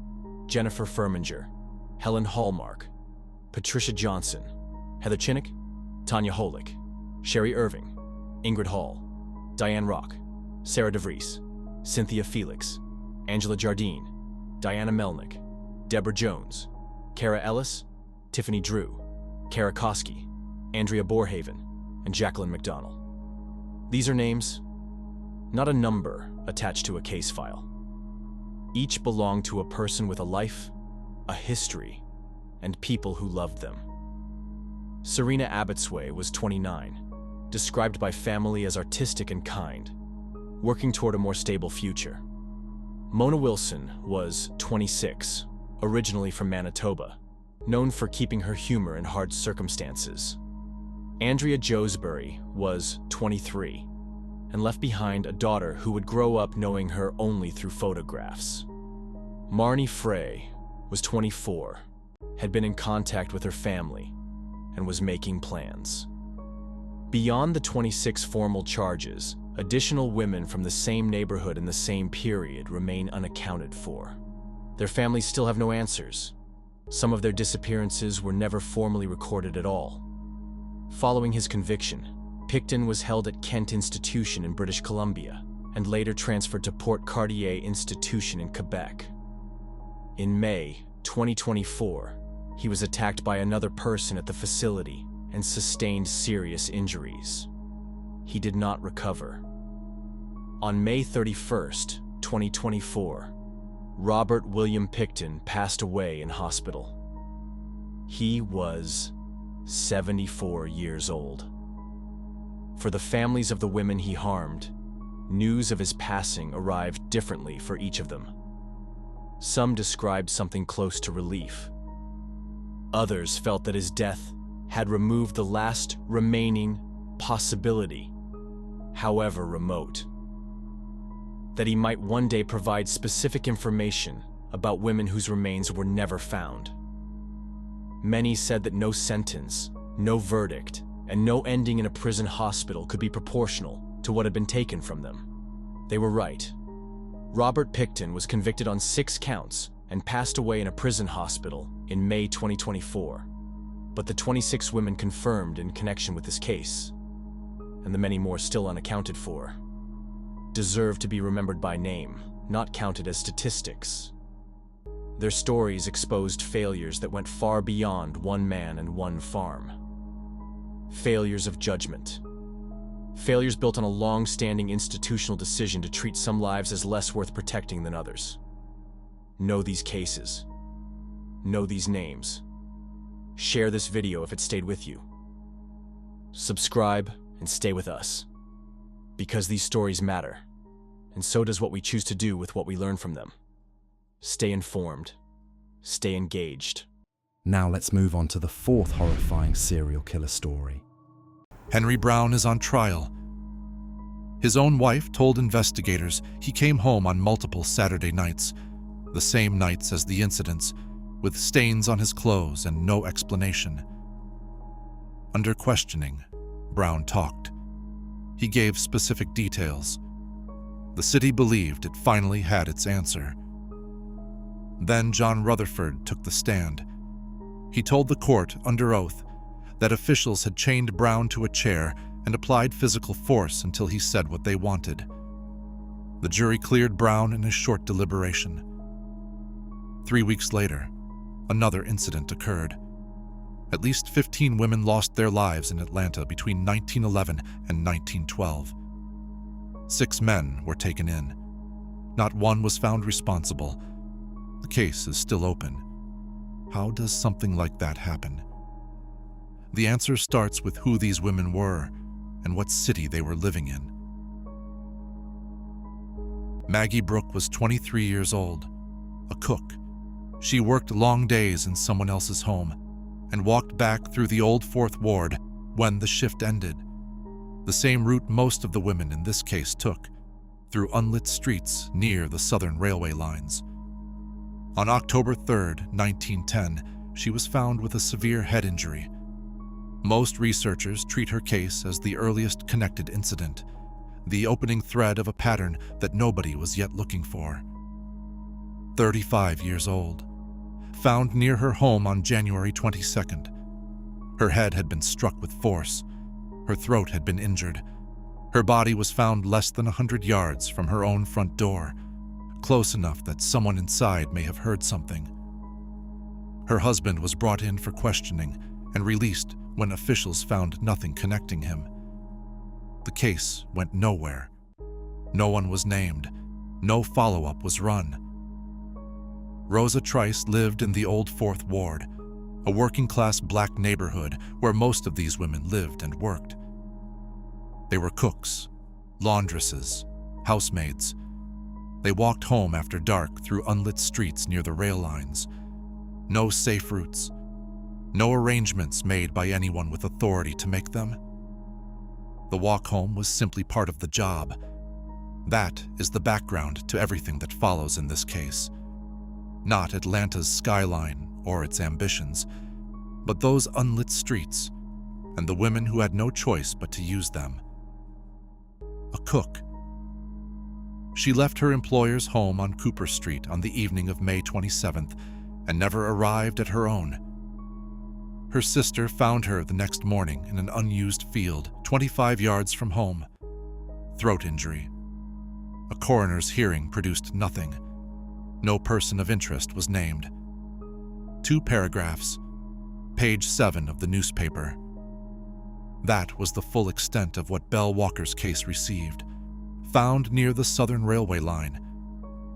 Jennifer Furminger, Helen Hallmark, Patricia Johnson, Heather Chinnock, Tanya Holick, Sherry Irving, Ingrid Hall, Diane Rock, Sarah DeVries, Cynthia Felix, Angela Jardine, Diana Melnick, Deborah Jones, Kara Ellis, Tiffany Drew, Kara Koski, Andrea Borhaven, and Jacqueline McDonnell. These are names, not a number attached to a case file. Each belonged to a person with a life, a history, and people who loved them. Serena Abbotsway was 29, described by family as artistic and kind, working toward a more stable future. Mona Wilson was 26, originally from Manitoba, known for keeping her humor in hard circumstances. Andrea Joesbury was 23, and left behind a daughter who would grow up knowing her only through photographs. Marnie Frey was 24, had been in contact with her family, and was making plans. Beyond the 26 formal charges, additional women from the same neighborhood in the same period remain unaccounted for. Their families still have no answers. Some of their disappearances were never formally recorded at all. Following his conviction, Pickton was held at Kent Institution in British Columbia and later transferred to Port Cartier Institution in Quebec. In May 2024, he was attacked by another person at the facility and sustained serious injuries. He did not recover. On May 31st, 2024, Robert William Pickton passed away in hospital. He was 74 years old. For the families of the women he harmed, news of his passing arrived differently for each of them. Some described something close to relief. Others felt that his death had removed the last remaining possibility, however remote, that he might one day provide specific information about women whose remains were never found. Many said that no sentence, no verdict, and no ending in a prison hospital could be proportional to what had been taken from them. They were right. Robert Pickton was convicted on 6 counts and passed away in a prison hospital in May 2024. But the 26 women confirmed in connection with this case, and the many more still unaccounted for, deserve to be remembered by name, not counted as statistics. Their stories exposed failures that went far beyond one man and one farm. Failures of judgment. Failures built on a long-standing institutional decision to treat some lives as less worth protecting than others. Know these cases. Know these names. Share this video if it stayed with you. Subscribe and stay with us. Because these stories matter, and so does what we choose to do with what we learn from them. Stay informed. Stay engaged. Now let's move on to the 4th horrifying serial killer story. Henry Brown is on trial. His own wife told investigators he came home on multiple Saturday nights, the same nights as the incidents, with stains on his clothes and no explanation. Under questioning, Brown talked. He gave specific details. The city believed it finally had its answer. Then John Rutherford took the stand. He told the court, under oath, that officials had chained Brown to a chair and applied physical force until he said what they wanted. The jury cleared Brown in a short deliberation. 3 weeks later, another incident occurred. At least 15 women lost their lives in Atlanta between 1911 and 1912. 6 men were taken in. Not one was found responsible. The case is still open. How does something like that happen? The answer starts with who these women were and what city they were living in. Maggie Brooke was 23 years old, a cook. She worked long days in someone else's home and walked back through the old Fourth Ward when the shift ended, the same route most of the women in this case took, through unlit streets near the Southern Railway lines. On October 3, 1910, she was found with a severe head injury. Most researchers treat her case as the earliest connected incident, the opening thread of a pattern that nobody was yet looking for. 35 years old, found near her home on January 22nd. Her head had been struck with force. Her throat had been injured. Her body was found less than 100 yards from her own front door, close enough that someone inside may have heard something. Her husband was brought in for questioning and released when officials found nothing connecting him. The case went nowhere. No one was named. No follow-up was run. Rosa Trice lived in the old Fourth Ward, a working-class black neighborhood where most of these women lived and worked. They were cooks, laundresses, housemaids. They walked home after dark through unlit streets near the rail lines. No safe routes. No arrangements made by anyone with authority to make them. The walk home was simply part of the job. That is the background to everything that follows in this case. Not Atlanta's skyline or its ambitions, but those unlit streets and the women who had no choice but to use them. A cook. She left her employer's home on Cooper Street on the evening of May 27th and never arrived at her own. Her sister found her the next morning in an unused field 25 yards from home. Throat injury. A coroner's hearing produced nothing. No person of interest was named. 2 paragraphs, page 7 of the newspaper. That was the full extent of what Belle Walker's case received. Found near the Southern Railway line.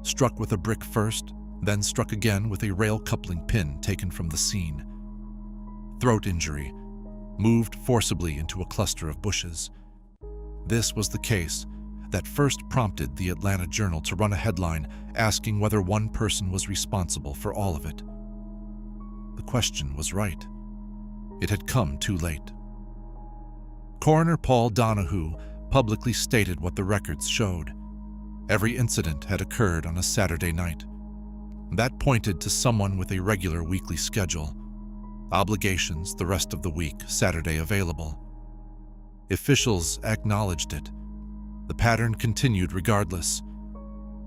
Struck with a brick first, then struck again with a rail coupling pin taken from the scene. Throat injury, moved forcibly into a cluster of bushes. This was the case that first prompted the Atlanta Journal to run a headline asking whether one person was responsible for all of it. The question was right. It had come too late. Coroner Paul Donahue publicly stated what the records showed. Every incident had occurred on a Saturday night. That pointed to someone with a regular weekly schedule. Obligations the rest of the week, Saturday available. Officials acknowledged it. The pattern continued regardless.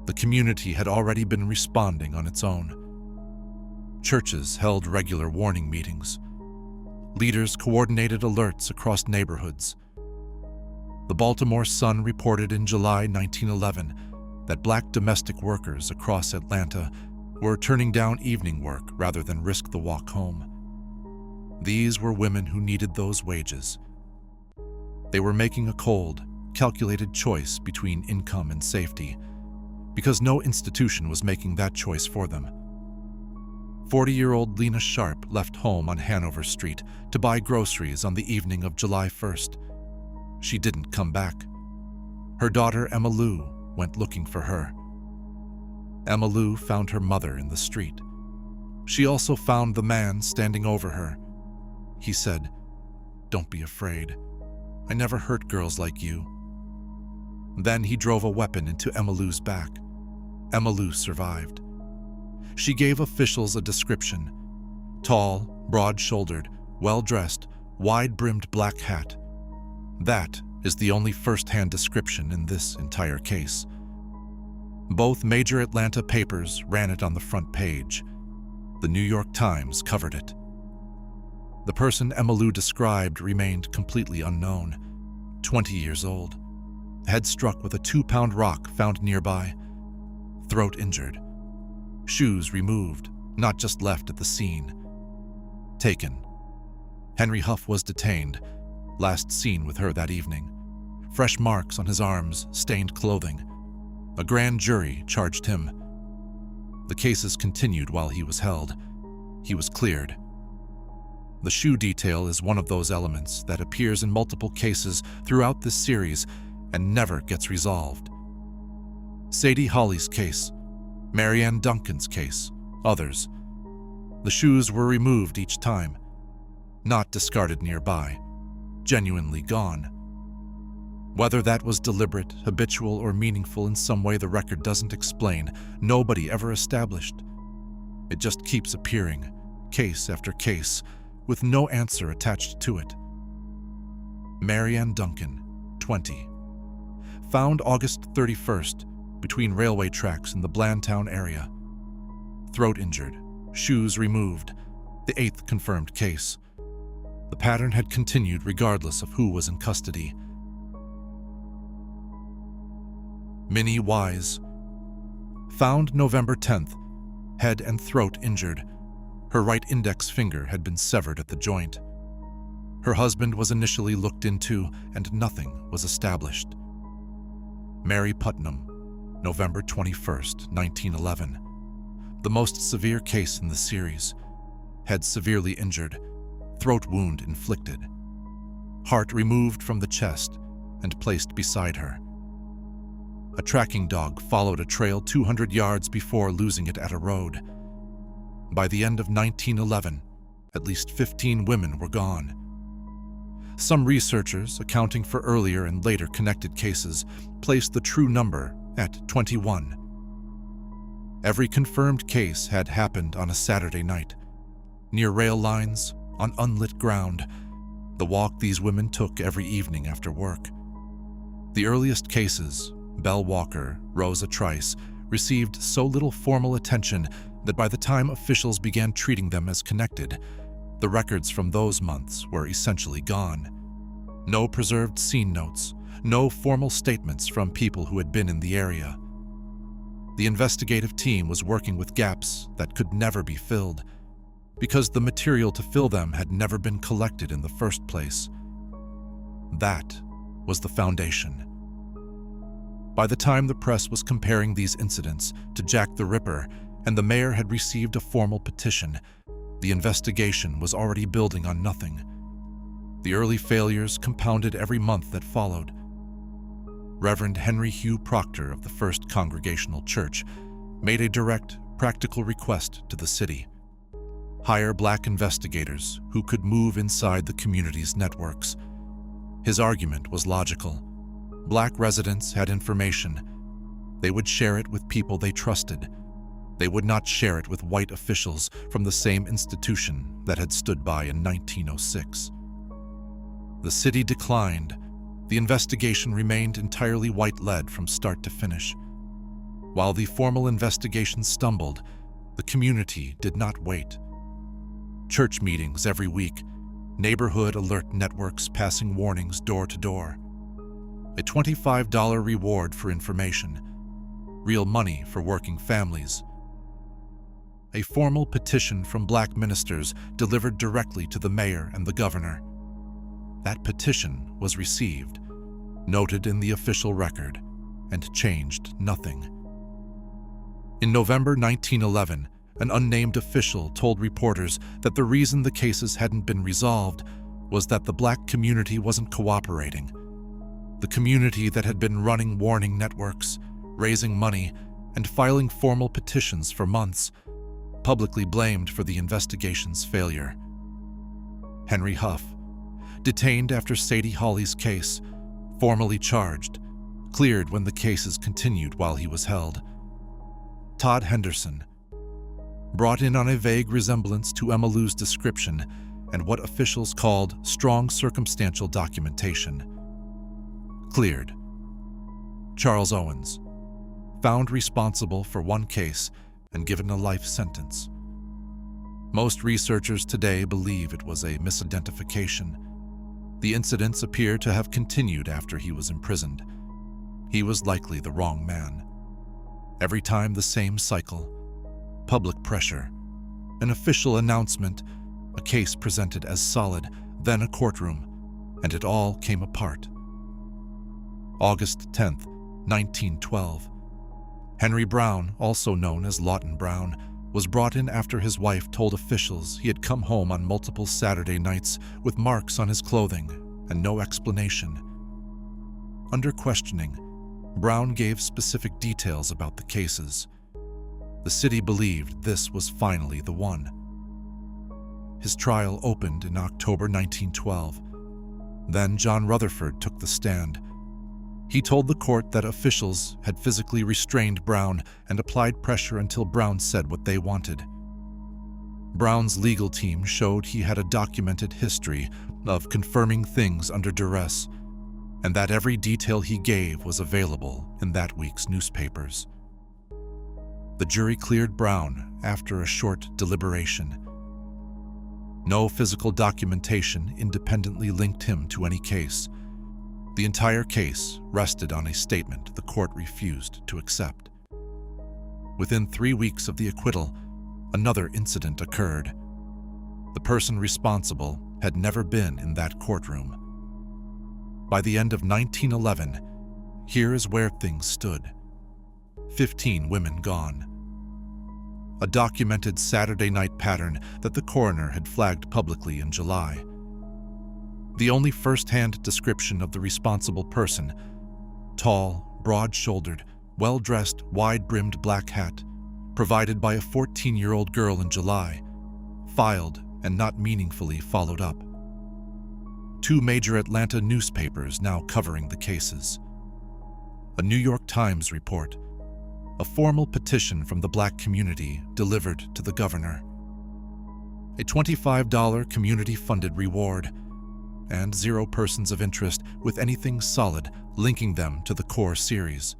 The community had already been responding on its own. Churches held regular warning meetings. Leaders coordinated alerts across neighborhoods. The Baltimore Sun reported in July 1911 that black domestic workers across Atlanta were turning down evening work rather than risk the walk home. These were women who needed those wages. They were making a cold, calculated choice between income and safety, because no institution was making that choice for them. 40-year-old Lena Sharp left home on Hanover Street to buy groceries on the evening of July 1st. She didn't come back. Her daughter Emma Lou went looking for her. Emma Lou found her mother in the street. She also found the man standing over her. He said, "Don't be afraid. I never hurt girls like you." Then he drove a weapon into Emma Lou's back. Emma Lou survived. She gave officials a description: tall, broad-shouldered, well-dressed, wide-brimmed black hat. That is the only first-hand description in this entire case. Both major Atlanta papers ran it on the front page. The New York Times covered it. The person Emma Lou described remained completely unknown. 20 years old. Head struck with a 2-pound rock found nearby. Throat injured. Shoes removed, not just left at the scene. Taken. Henry Huff was detained. Last seen with her that evening. Fresh marks on his arms, stained clothing. A grand jury charged him. The cases continued while he was held. he was cleared. The shoe detail is one of those elements that appears in multiple cases throughout this series and never gets resolved. Sadie Holly's case, Marianne Duncan's case, others. The shoes were removed each time, not discarded nearby, genuinely gone. Whether that was deliberate, habitual, or meaningful in some way the record doesn't explain, nobody ever established. It just keeps appearing, case after case, with no answer attached to it. Marianne Duncan, 20. Found August 31st, between railway tracks in the Blandtown area. Throat injured, shoes removed, the 8th confirmed case. The pattern had continued regardless of who was in custody. Minnie Wise. Found November 10th, head and throat injured. Her right index finger had been severed at the joint. Her husband was initially looked into and nothing was established. Mary Putnam, November 21st, 1911. The most severe case in the series. Head severely injured, throat wound inflicted. Heart removed from the chest and placed beside her. A tracking dog followed a trail 200 yards before losing it at a road. By the end of 1911, at least 15 women were gone. Some researchers, accounting for earlier and later connected cases, placed the true number at 21. Every confirmed case had happened on a Saturday night, near rail lines, on unlit ground, the walk these women took every evening after work. The earliest cases, Belle Walker, Rosa Trice, received so little formal attention that by the time officials began treating them as connected, the records from those months were essentially gone. No preserved scene notes, no formal statements from people who had been in the area. The investigative team was working with gaps that could never be filled, because the material to fill them had never been collected in the first place. That was the foundation. By the time the press was comparing these incidents to Jack the Ripper and the mayor had received a formal petition, the investigation was already building on nothing. The early failures compounded every month that followed. Reverend Henry Hugh Proctor of the First Congregational Church made a direct, practical request to the city. Hire black investigators who could move inside the community's networks. His argument was logical. Black residents had information. They would share it with people they trusted. They would not share it with white officials from the same institution that had stood by in 1906. The city declined. The investigation remained entirely white-led from start to finish. While the formal investigation stumbled, the community did not wait. Church meetings every week, neighborhood alert networks passing warnings door to door. A $25 reward for information, real money for working families. A formal petition from black ministers delivered directly to the mayor and the governor. That petition was received, noted in the official record, and changed nothing. In November 1911, an unnamed official told reporters that the reason the cases hadn't been resolved was that the black community wasn't cooperating. The community that had been running warning networks, raising money, and filing formal petitions for months, publicly blamed for the investigation's failure. Henry Huff, detained after Sadie Holly's case, formally charged, cleared when the cases continued while he was held. Todd Henderson, brought in on a vague resemblance to Emma Lou's description and what officials called strong circumstantial documentation. Cleared. Charles Owens, found responsible for one case and given a life sentence. Most researchers today believe it was a misidentification. The incidents appear to have continued after he was imprisoned. He was likely the wrong man. Every time the same cycle. Public pressure, an official announcement, a case presented as solid, then a courtroom, and it all came apart. August 10th, 1912. Henry Brown, also known as Lawton Brown, was brought in after his wife told officials he had come home on multiple Saturday nights with marks on his clothing and no explanation. Under questioning, Brown gave specific details about the cases. The city believed this was finally the one. His trial opened in October 1912. Then John Rutherford took the stand. He told the court that officials had physically restrained Brown and applied pressure until Brown said what they wanted. Brown's legal team showed he had a documented history of confirming things under duress, and that every detail he gave was available in that week's newspapers. The jury cleared Brown after a short deliberation. No physical documentation independently linked him to any case. The entire case rested on a statement the court refused to accept. Within 3 weeks of the acquittal, another incident occurred. The person responsible had never been in that courtroom. By the end of 1911, here is where things stood. 15 women gone. A documented Saturday night pattern that the coroner had flagged publicly in July. The only first-hand description of the responsible person, tall, broad-shouldered, well-dressed, wide-brimmed black hat, provided by a 14-year-old girl in July, filed and not meaningfully followed up. 2 major Atlanta newspapers now covering the cases. A New York Times report, a formal petition from the black community delivered to the governor, a $25 community-funded reward, and 0 persons of interest with anything solid linking them to the core series.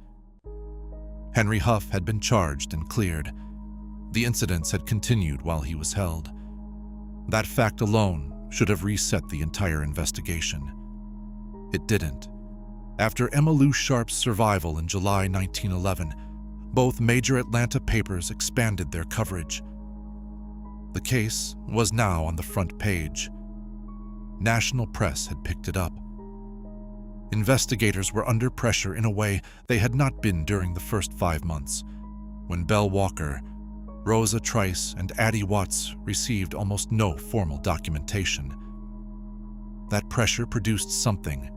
Henry Huff had been charged and cleared. The incidents had continued while he was held. That fact alone should have reset the entire investigation. It didn't. After Emma Lou Sharp's survival in July 1911, both major Atlanta papers expanded their coverage. The case was now on the front page. National press had picked it up. Investigators were under pressure in a way they had not been during the first 5 months, when Belle Walker, Rosa Trice, and Addie Watts received almost no formal documentation. That pressure produced something.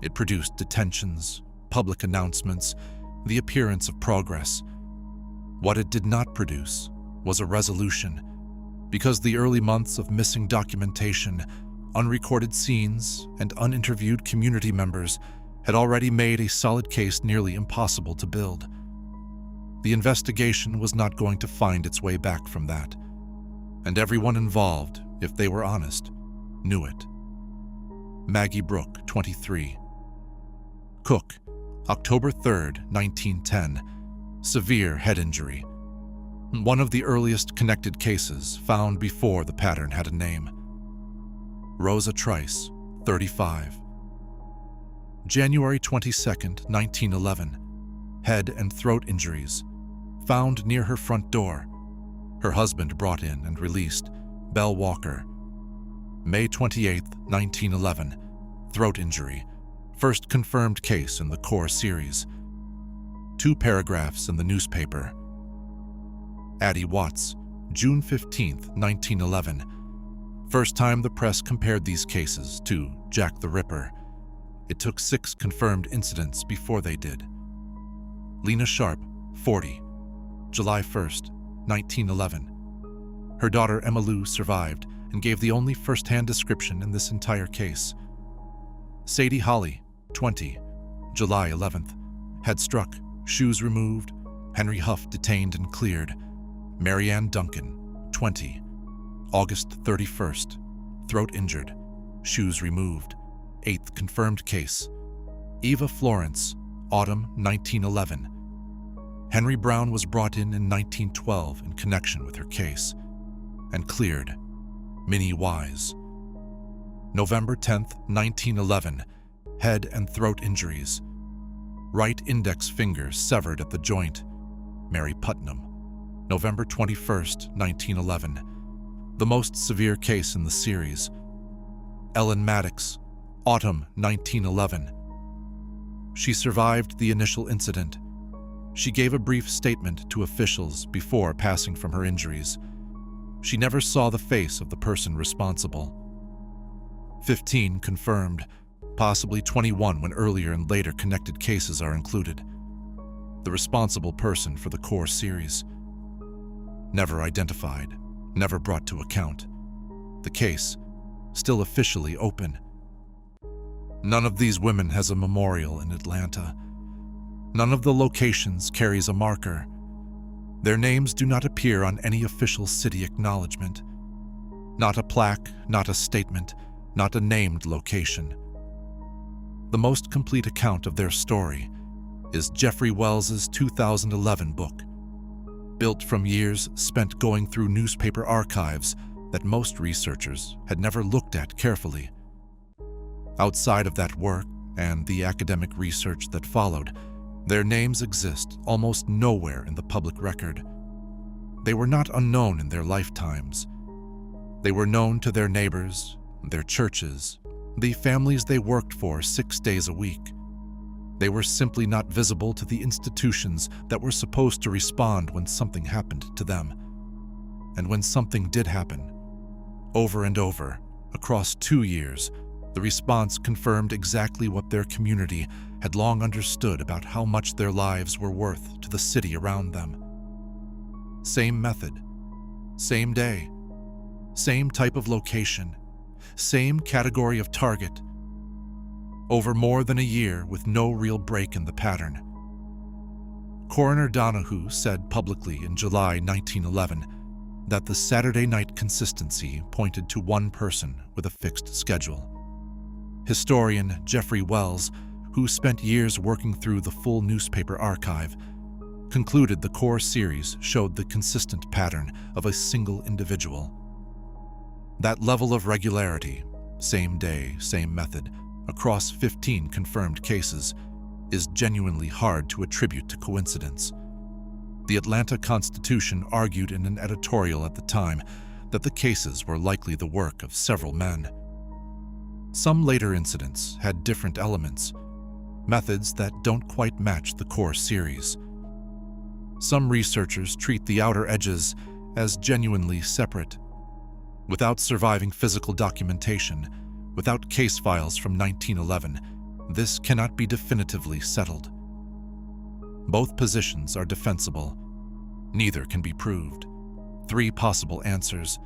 It produced detentions, public announcements, the appearance of progress. What it did not produce was a resolution, because the early months of missing documentation, unrecorded scenes, and uninterviewed community members had already made a solid case nearly impossible to build. The investigation was not going to find its way back from that, and everyone involved, if they were honest, knew it. Maggie Brooke, 23. Cook, October 3, 1910. Severe head injury. One of the earliest connected cases found before the pattern had a name. Rosa Trice, 35. January 22, 1911. Head and throat injuries. Found near her front door. Her husband brought in and released. Belle Walker. May 28, 1911. Throat injury. First confirmed case in the core series. 2 paragraphs in the newspaper. Addie Watts, June 15, 1911. First time the press compared these cases to Jack the Ripper. It took 6 confirmed incidents before they did. Lena Sharp, 40. July 1st, 1911. Her daughter Emma Lou survived and gave the only first-hand description in this entire case. Sadie Holly, 20. July 11th. Head struck, shoes removed, Henry Huff detained and cleared. Marianne Duncan, 20. August 31st. Throat injured, shoes removed. 8th confirmed case. Eva Florence, autumn 1911. Henry Brown was brought in 1912 in connection with her case and cleared. Minnie Wise. November 10th, 1911. Head and throat injuries. Right index finger severed at the joint. Mary Putnam. November 21st, 1911. The most severe case in the series. Ellen Maddox, autumn 1911. She survived the initial incident. She gave a brief statement to officials before passing from her injuries. She never saw the face of the person responsible. 15 confirmed, possibly 21 when earlier and later connected cases are included. The responsible person for the core series. Never identified, never brought to account. The case, still officially open. None of these women has a memorial in Atlanta. None of the locations carries a marker. Their names do not appear on any official city acknowledgement. Not a plaque, not a statement, not a named location. The most complete account of their story is Jeffrey Wells's 2011 book, built from years spent going through newspaper archives that most researchers had never looked at carefully. Outside of that work and the academic research that followed, their names exist almost nowhere in the public record. They were not unknown in their lifetimes. They were known to their neighbors, their churches, the families they worked for 6 days a week. They were simply not visible to the institutions that were supposed to respond when something happened to them. And when something did happen, over and over, across 2 years, the response confirmed exactly what their community had long understood about how much their lives were worth to the city around them. Same method, same day, same type of location, same category of target. Over more than a year with no real break in the pattern. Coroner Donahue said publicly in July 1911 that the Saturday night consistency pointed to one person with a fixed schedule. Historian Jeffrey Wells, who spent years working through the full newspaper archive, concluded the core series showed the consistent pattern of a single individual. That level of regularity, same day, same method, across 15 confirmed cases, is genuinely hard to attribute to coincidence. The Atlanta Constitution argued in an editorial at the time that the cases were likely the work of several men. Some later incidents had different elements, methods that don't quite match the core series. Some researchers treat the outer edges as genuinely separate. Without surviving physical documentation, without case files from 1911, this cannot be definitively settled. Both positions are defensible. Neither can be proved. 3 possible answers,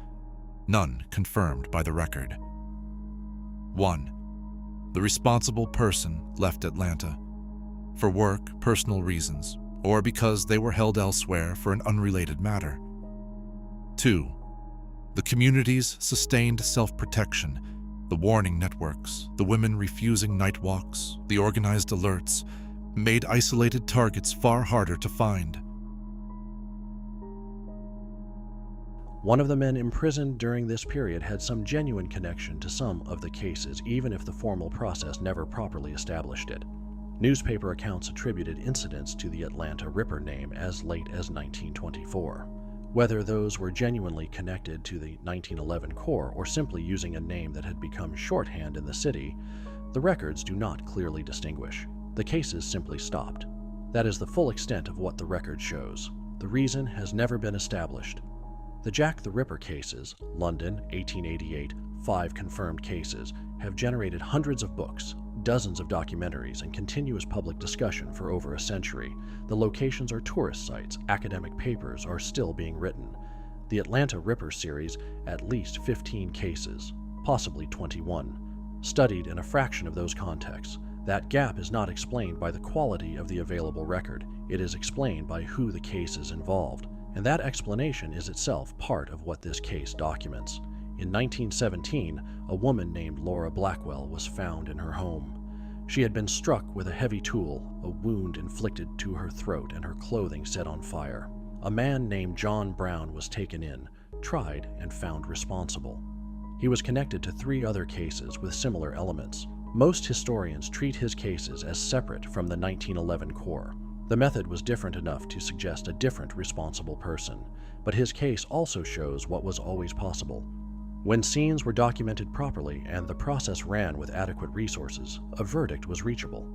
none confirmed by the record. 1. The responsible person left Atlanta for work, personal reasons, or because they were held elsewhere for an unrelated matter. 2. The community's sustained self-protection, the warning networks, the women refusing night walks, the organized alerts, made isolated targets far harder to find. One of the men imprisoned during this period had some genuine connection to some of the cases, even if the formal process never properly established it. Newspaper accounts attributed incidents to the Atlanta Ripper name as late as 1924. Whether those were genuinely connected to the 1911 Corps or simply using a name that had become shorthand in the city, the records do not clearly distinguish. The cases simply stopped. That is the full extent of what the record shows. The reason has never been established. The Jack the Ripper cases, London, 1888, 5 confirmed cases, have generated hundreds of books, dozens of documentaries, and continuous public discussion for over a century. The locations are tourist sites, academic papers are still being written. The Atlanta Ripper series, at least 15 cases, possibly 21, studied in a fraction of those contexts. That gap is not explained by the quality of the available record. It is explained by who the cases involved. And that explanation is itself part of what this case documents. In 1917, a woman named Laura Blackwell was found in her home. She had been struck with a heavy tool, a wound inflicted to her throat and her clothing set on fire. A man named John Brown was taken in, tried, and found responsible. He was connected to 3 other cases with similar elements. Most historians treat his cases as separate from the 1911 Corps. The method was different enough to suggest a different responsible person, but his case also shows what was always possible. When scenes were documented properly and the process ran with adequate resources, a verdict was reachable.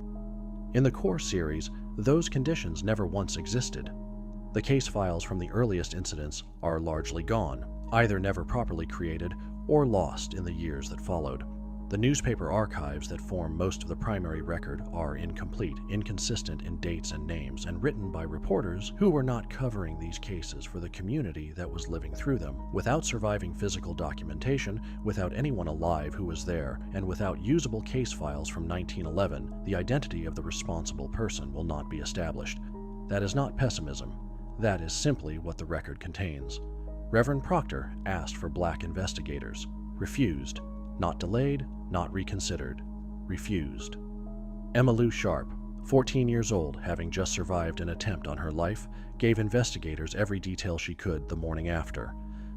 In the core series, those conditions never once existed. The case files from the earliest incidents are largely gone, either never properly created or lost in the years that followed. The newspaper archives that form most of the primary record are incomplete, inconsistent in dates and names, and written by reporters who were not covering these cases for the community that was living through them. Without surviving physical documentation, without anyone alive who was there, and without usable case files from 1911, the identity of the responsible person will not be established. That is not pessimism. That is simply what the record contains. Reverend Proctor asked for black investigators. Refused. Not delayed, not reconsidered. Refused. Emma Lou Sharp, 14 years old, having just survived an attempt on her life, gave investigators every detail she could the morning after.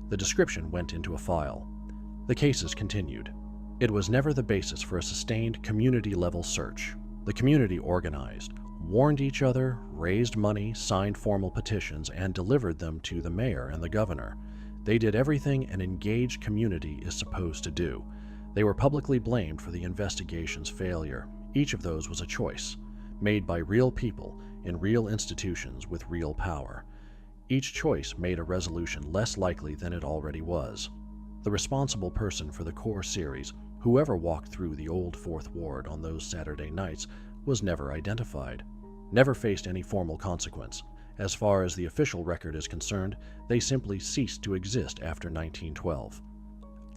The description went into a file. The cases continued. It was never the basis for a sustained community-level search. The community organized, warned each other, raised money, signed formal petitions, and delivered them to the mayor and the governor. They did everything an engaged community is supposed to do. They were publicly blamed for the investigation's failure. Each of those was a choice, made by real people in real institutions with real power. Each choice made a resolution less likely than it already was. The responsible person for the core series, whoever walked through the old Fourth Ward on those Saturday nights, was never identified, never faced any formal consequence. As far as the official record is concerned, they simply ceased to exist after 1912.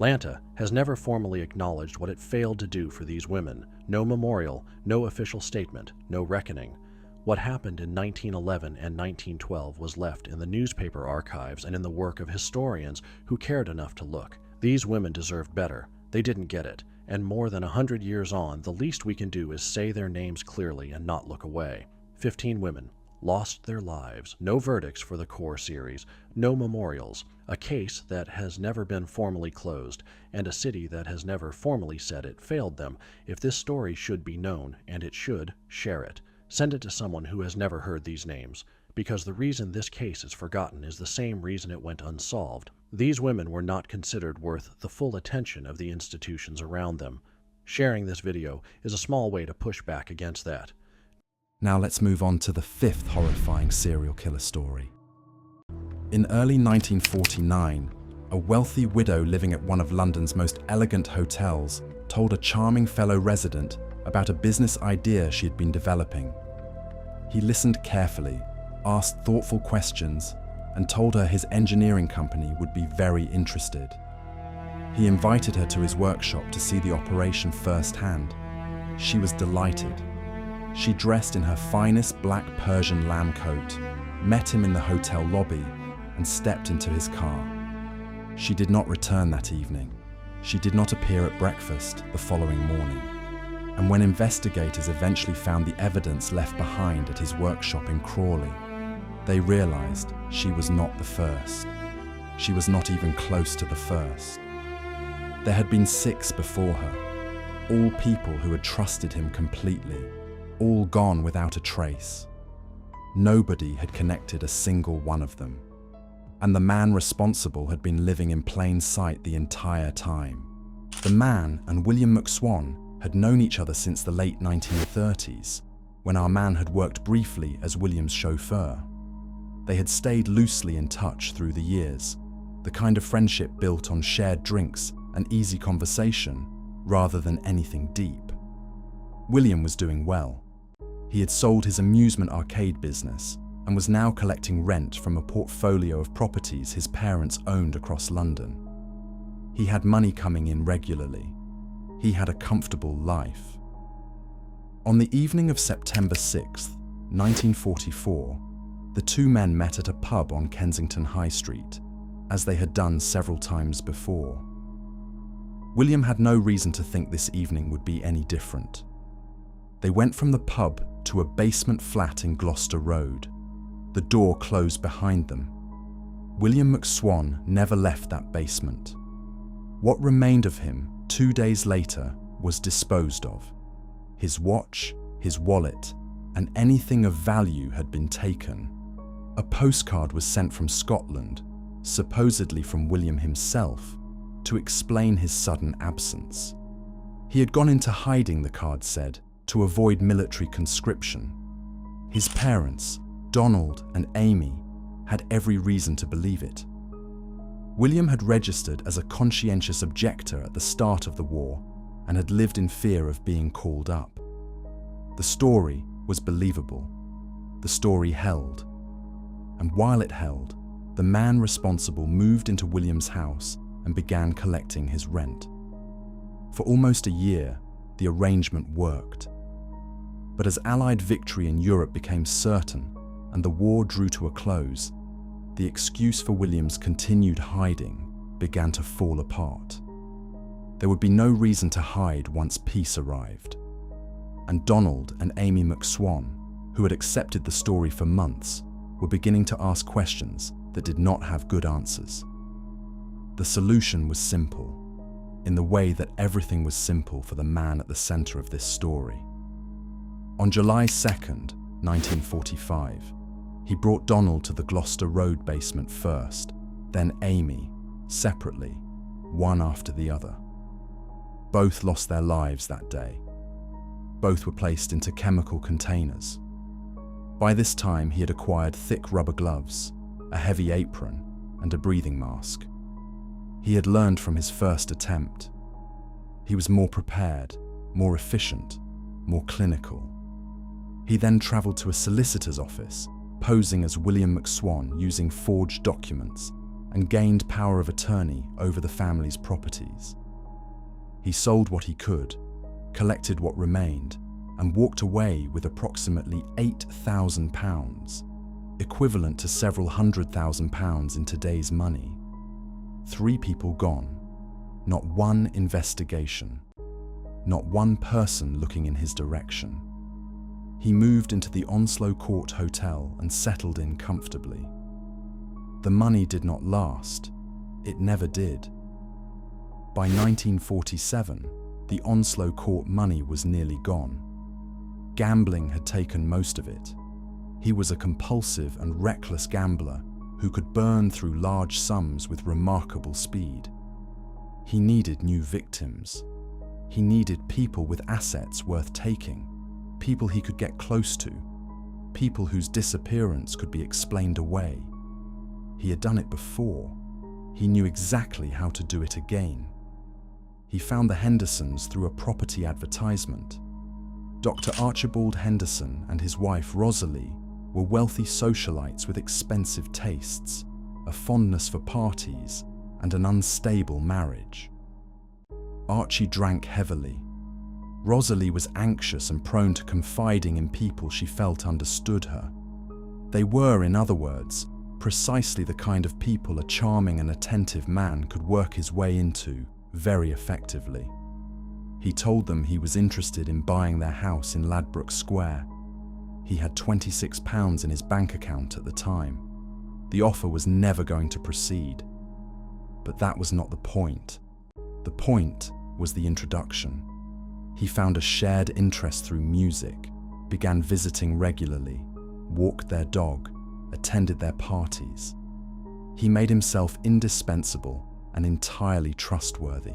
Lanta has never formally acknowledged what it failed to do for these women. No memorial, no official statement, no reckoning. What happened in 1911 and 1912 was left in the newspaper archives and in the work of historians who cared enough to look. These women deserved better. They didn't get it. And more than 100 years on, the least we can do is say their names clearly and not look away. 15 women lost their lives. No verdicts for the core series, no memorials, a case that has never been formally closed, and a city that has never formally said it failed them. If this story should be known, and it should, share it. Send it to someone who has never heard these names, because the reason this case is forgotten is the same reason it went unsolved. These women were not considered worth the full attention of the institutions around them. Sharing this video is a small way to push back against that. Now let's move on to the fifth horrifying serial killer story. In early 1949, a wealthy widow living at one of London's most elegant hotels told a charming fellow resident about a business idea she had been developing. He listened carefully, asked thoughtful questions, and told her his engineering company would be very interested. He invited her to his workshop to see the operation firsthand. She was delighted. She dressed in her finest black Persian lamb coat, met him in the hotel lobby, and stepped into his car. She did not return that evening. She did not appear at breakfast the following morning. And when investigators eventually found the evidence left behind at his workshop in Crawley, they realized she was not the first. She was not even close to the first. There had been 6 before her, all people who had trusted him completely, all gone without a trace. Nobody had connected a single one of them. And the man responsible had been living in plain sight the entire time. The man and William McSwan had known each other since the late 1930s, when our man had worked briefly as William's chauffeur. They had stayed loosely in touch through the years, the kind of friendship built on shared drinks and easy conversation, rather than anything deep. William was doing well. He had sold his amusement arcade business and was now collecting rent from a portfolio of properties his parents owned across London. He had money coming in regularly. He had a comfortable life. On the evening of September 6th, 1944, the two men met at a pub on Kensington High Street, as they had done several times before. William had no reason to think this evening would be any different. They went from the pub to a basement flat in Gloucester Road. The door closed behind them. William McSwan never left that basement. What remained of him 2 days later was disposed of. His watch, his wallet, and anything of value had been taken. A postcard was sent from Scotland, supposedly from William himself, to explain his sudden absence. He had gone into hiding, the card said, to avoid military conscription. His parents, Donald and Amy, had every reason to believe it. William had registered as a conscientious objector at the start of the war and had lived in fear of being called up. The story was believable. The story held. And while it held, the man responsible moved into William's house and began collecting his rent. For almost a year, the arrangement worked. But as Allied victory in Europe became certain and the war drew to a close, the excuse for William's continued hiding began to fall apart. There would be no reason to hide once peace arrived. And Donald and Amy McSwan, who had accepted the story for months, were beginning to ask questions that did not have good answers. The solution was simple, in the way that everything was simple for the man at the center of this story. On July 2nd, 1945, he brought Donald to the Gloucester Road basement first, then Amy, separately, one after the other. Both lost their lives that day. Both were placed into chemical containers. By this time, he had acquired thick rubber gloves, a heavy apron, and a breathing mask. He had learned from his first attempt. He was more prepared, more efficient, more clinical. He then traveled to a solicitor's office, posing as William McSwan using forged documents, and gained power of attorney over the family's properties. He sold what he could, collected what remained, and walked away with approximately £8,000, equivalent to several £100,000 in today's money. 3 people gone, not one investigation, not one person looking in his direction. He moved into the Onslow Court Hotel and settled in comfortably. The money did not last. It never did. By 1947, the Onslow Court money was nearly gone. Gambling had taken most of it. He was a compulsive and reckless gambler who could burn through large sums with remarkable speed. He needed new victims. He needed people with assets worth taking, people he could get close to, people whose disappearance could be explained away. He had done it before. He knew exactly how to do it again. He found the Hendersons through a property advertisement. Dr. Archibald Henderson and his wife Rosalie were wealthy socialites with expensive tastes, a fondness for parties, and an unstable marriage. Archie drank heavily. Rosalie was anxious and prone to confiding in people she felt understood her. They were, in other words, precisely the kind of people a charming and attentive man could work his way into very effectively. He told them he was interested in buying their house in Ladbroke Square. He had £26 in his bank account at the time. The offer was never going to proceed. But that was not the point. The point was the introduction. He found a shared interest through music, began visiting regularly, walked their dog, attended their parties. He made himself indispensable and entirely trustworthy.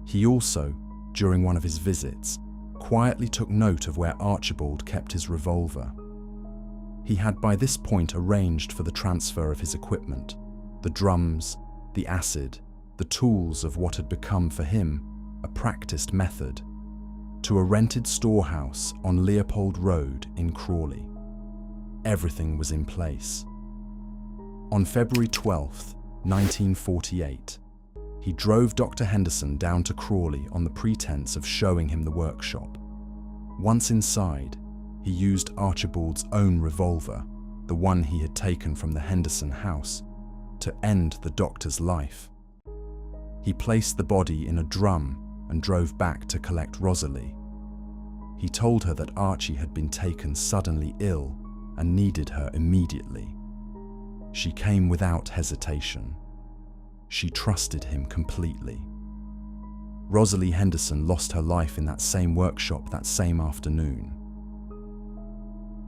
He also, during one of his visits, quietly took note of where Archibald kept his revolver. He had by this point arranged for the transfer of his equipment, the drums, the acid, the tools of what had become for him a practiced method, to a rented storehouse on Leopold Road in Crawley. Everything was in place. On February 12th, 1948, he drove Dr. Henderson down to Crawley on the pretense of showing him the workshop. Once inside, he used Archibald's own revolver, the one he had taken from the Henderson house, to end the doctor's life. He placed the body in a drum and drove back to collect Rosalie. He told her that Archie had been taken suddenly ill and needed her immediately. She came without hesitation. She trusted him completely. Rosalie Henderson lost her life in that same workshop that same afternoon.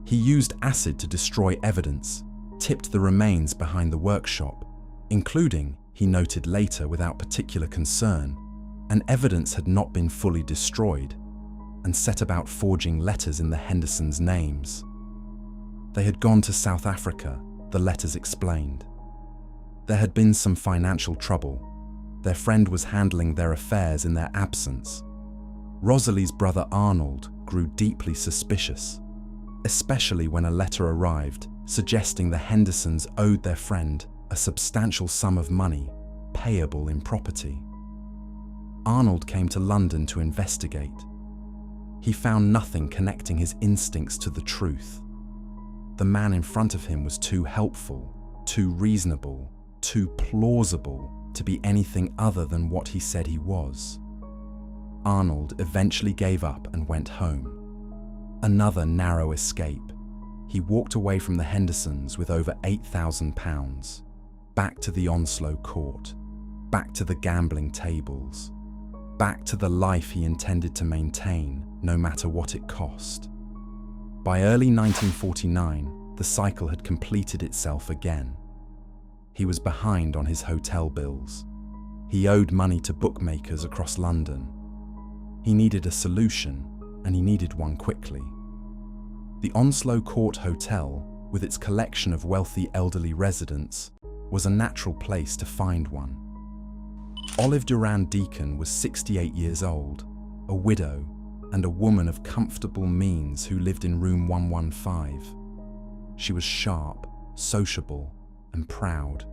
He used acid to destroy evidence, tipped the remains behind the workshop, including, he noted later without particular concern, and evidence had not been fully destroyed, and set about forging letters in the Hendersons' names. They had gone to South Africa, the letters explained. There had been some financial trouble. Their friend was handling their affairs in their absence. Rosalie's brother Arnold grew deeply suspicious, especially when a letter arrived suggesting the Hendersons owed their friend a substantial sum of money, payable in property. Arnold came to London to investigate. He found nothing connecting his instincts to the truth. The man in front of him was too helpful, too reasonable, too plausible to be anything other than what he said he was. Arnold eventually gave up and went home. Another narrow escape. He walked away from the Hendersons with over £8,000, back to the Onslow court, back to the gambling tables, back to the life he intended to maintain, no matter what it cost. By early 1949, the cycle had completed itself again. He was behind on his hotel bills. He owed money to bookmakers across London. He needed a solution, and he needed one quickly. The Onslow Court Hotel, with its collection of wealthy elderly residents, was a natural place to find one. Olive Durand Deacon was 68 years old, a widow, and a woman of comfortable means who lived in room 115. She was sharp, sociable, and proud.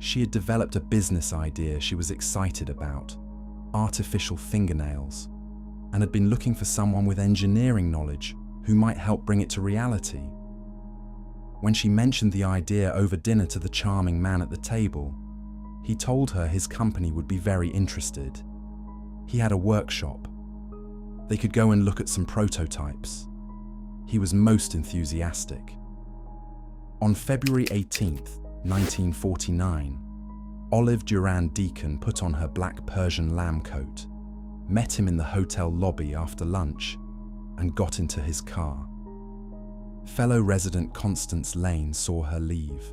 She had developed a business idea she was excited about, artificial fingernails, and had been looking for someone with engineering knowledge who might help bring it to reality. When she mentioned the idea over dinner to the charming man at the table, he told her his company would be very interested. He had a workshop. They could go and look at some prototypes. He was most enthusiastic. On February 18th, 1949, Olive Durand Deacon put on her black Persian lamb coat, met him in the hotel lobby after lunch, and got into his car. Fellow resident Constance Lane saw her leave.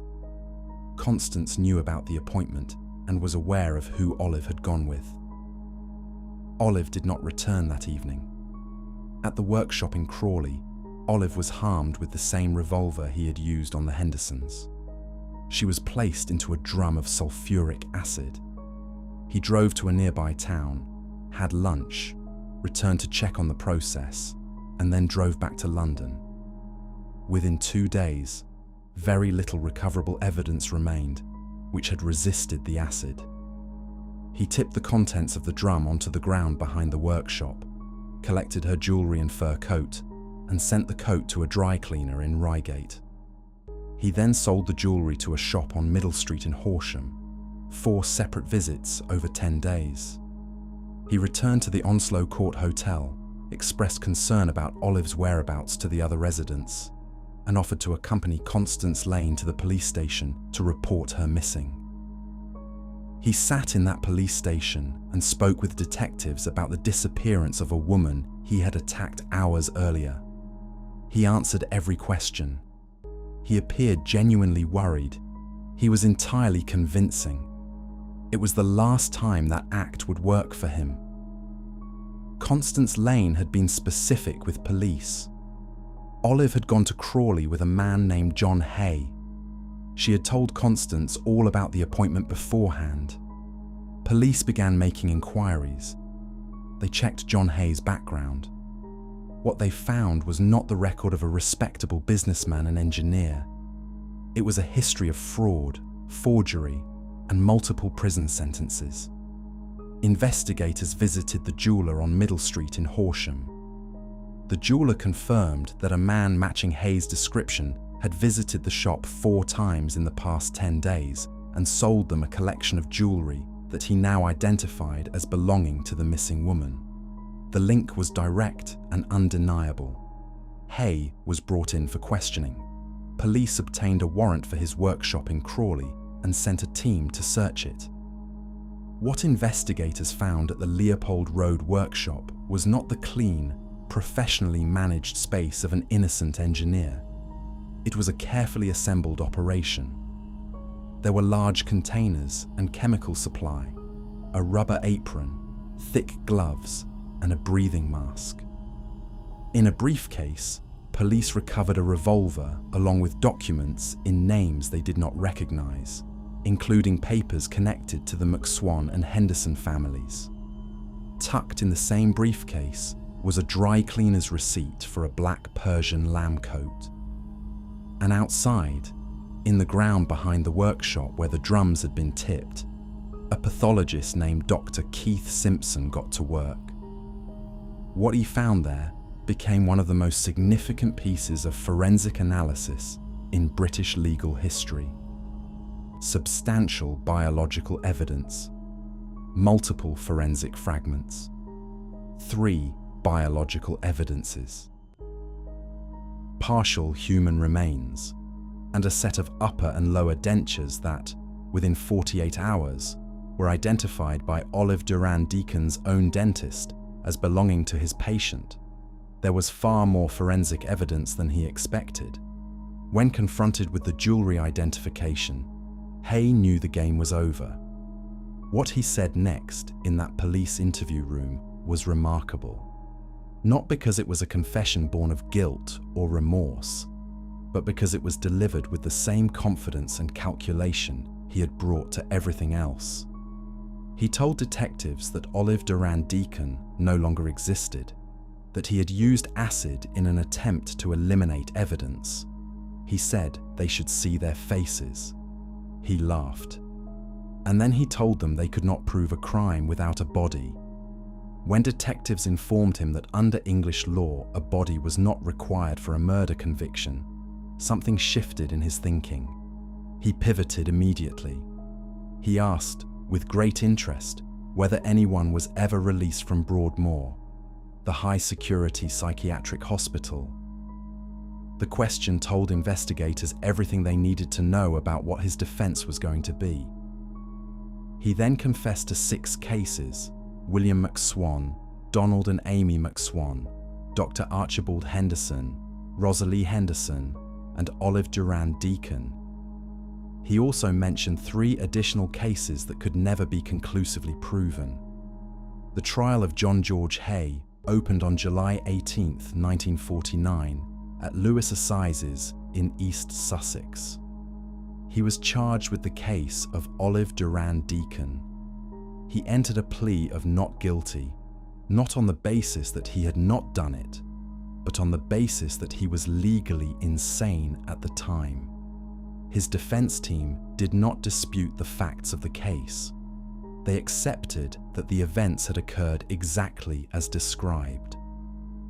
Constance knew about the appointment and was aware of who Olive had gone with. Olive did not return that evening. At the workshop in Crawley, Olive was harmed with the same revolver he had used on the Hendersons. She was placed into a drum of sulfuric acid. He drove to a nearby town, had lunch, returned to check on the process, and then drove back to London. Within 2 days, very little recoverable evidence remained, which had resisted the acid. He tipped the contents of the drum onto the ground behind the workshop, collected her jewellery and fur coat, and sent the coat to a dry cleaner in Reigate. He then sold the jewellery to a shop on Middle Street in Horsham, 4 separate visits over 10 days. He returned to the Onslow Court Hotel, expressed concern about Olive's whereabouts to the other residents, and offered to accompany Constance Lane to the police station to report her missing. He sat in that police station and spoke with detectives about the disappearance of a woman he had attacked hours earlier. He answered every question. He appeared genuinely worried. He was entirely convincing. It was the last time that act would work for him. Constance Lane had been specific with police. Olive had gone to Crawley with a man named John Hay. She had told Constance all about the appointment beforehand. Police began making inquiries. They checked John Hay's background. What they found was not the record of a respectable businessman and engineer. It was a history of fraud, forgery, and multiple prison sentences. Investigators visited the jeweller on Middle Street in Horsham. The jeweller confirmed that a man matching Hay's description had visited the shop 4 times in the past 10 days and sold them a collection of jewellery that he now identified as belonging to the missing woman. The link was direct and undeniable. Hay was brought in for questioning. Police obtained a warrant for his workshop in Crawley and sent a team to search it. What investigators found at the Leopold Road workshop was not the clean, professionally managed space of an innocent engineer. It was a carefully assembled operation. There were large containers and chemical supply, a rubber apron, thick gloves, and a breathing mask. In a briefcase, police recovered a revolver along with documents in names they did not recognize, including papers connected to the McSwan and Henderson families. Tucked in the same briefcase was a dry cleaner's receipt for a black Persian lamb coat. And outside, in the ground behind the workshop where the drums had been tipped, a pathologist named Dr. Keith Simpson got to work. What he found there became one of the most significant pieces of forensic analysis in British legal history. Substantial biological evidence, multiple forensic fragments, 3 biological evidences, partial human remains, and a set of upper and lower dentures that, within 48 hours, were identified by Olive Durand Deacon's own dentist as belonging to his patient. There was far more forensic evidence than he expected. When confronted with the jewelry identification, Hay knew the game was over. What he said next in that police interview room was remarkable. Not because it was a confession born of guilt or remorse, but because it was delivered with the same confidence and calculation he had brought to everything else. He told detectives that Olive Durand Deacon no longer existed, that he had used acid in an attempt to eliminate evidence. He said they should see their faces. He laughed. And then he told them they could not prove a crime without a body. When detectives informed him that under English law a body was not required for a murder conviction, something shifted in his thinking. He pivoted immediately. He asked, with great interest, whether anyone was ever released from Broadmoor, the high-security psychiatric hospital. The question told investigators everything they needed to know about what his defense was going to be. He then confessed to 6 cases: William McSwan, Donald and Amy McSwan, Dr. Archibald Henderson, Rosalie Henderson, and Olive Durand Deacon. He also mentioned 3 additional cases that could never be conclusively proven. The trial of John George Hay opened on July 18, 1949, at Lewes Assizes in East Sussex. He was charged with the case of Olive Durand Deacon. He entered a plea of not guilty, not on the basis that he had not done it, but on the basis that he was legally insane at the time. His defense team did not dispute the facts of the case. They accepted that the events had occurred exactly as described.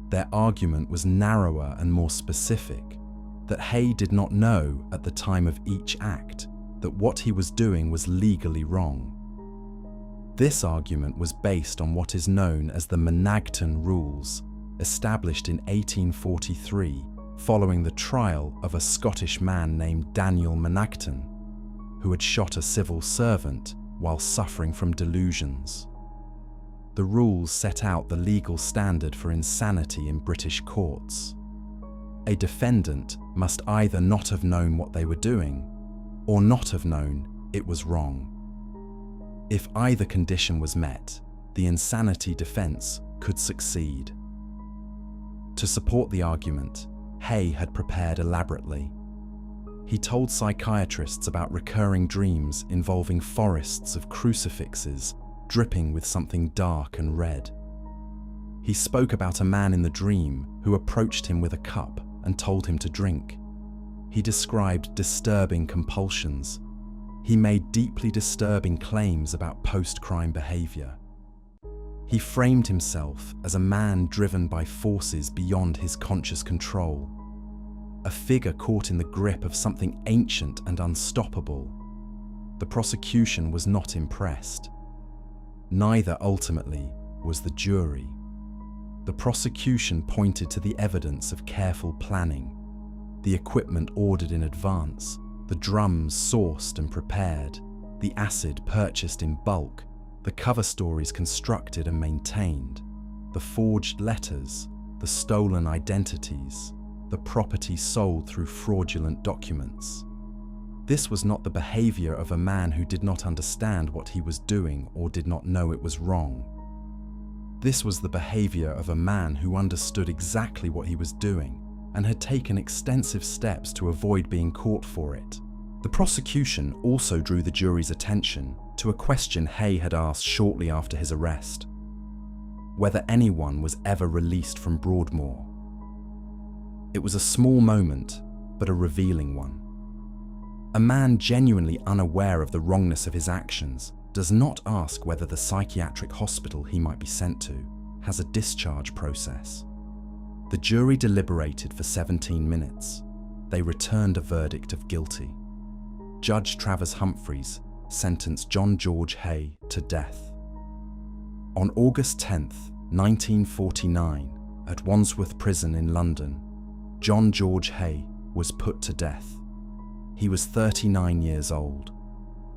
Their argument was narrower and more specific, that Hay did not know at the time of each act that what he was doing was legally wrong. This argument was based on what is known as the Monaghan Rules, established in 1843 following the trial of a Scottish man named Daniel Monaghan, who had shot a civil servant while suffering from delusions. The rules set out the legal standard for insanity in British courts. A defendant must either not have known what they were doing, or not have known it was wrong. If either condition was met, the insanity defense could succeed. To support the argument, Hay had prepared elaborately. He told psychiatrists about recurring dreams involving forests of crucifixes dripping with something dark and red. He spoke about a man in the dream who approached him with a cup and told him to drink. He described disturbing compulsions. He made deeply disturbing claims about post-crime behavior. He framed himself as a man driven by forces beyond his conscious control, a figure caught in the grip of something ancient and unstoppable. The prosecution was not impressed. Neither, ultimately, was the jury. The prosecution pointed to the evidence of careful planning, the equipment ordered in advance, the drums sourced and prepared, the acid purchased in bulk, the cover stories constructed and maintained, the forged letters, the stolen identities, the property sold through fraudulent documents. This was not the behavior of a man who did not understand what he was doing or did not know it was wrong. This was the behavior of a man who understood exactly what he was doing and had taken extensive steps to avoid being caught for it. The prosecution also drew the jury's attention to a question Hay had asked shortly after his arrest: whether anyone was ever released from Broadmoor. It was a small moment, but a revealing one. A man genuinely unaware of the wrongness of his actions does not ask whether the psychiatric hospital he might be sent to has a discharge process. The jury deliberated for 17 minutes. They returned a verdict of guilty. Judge Travers Humphreys sentenced John George Hay to death. On August 10, 1949, at Wandsworth Prison in London, John George Hay was put to death. He was 39 years old.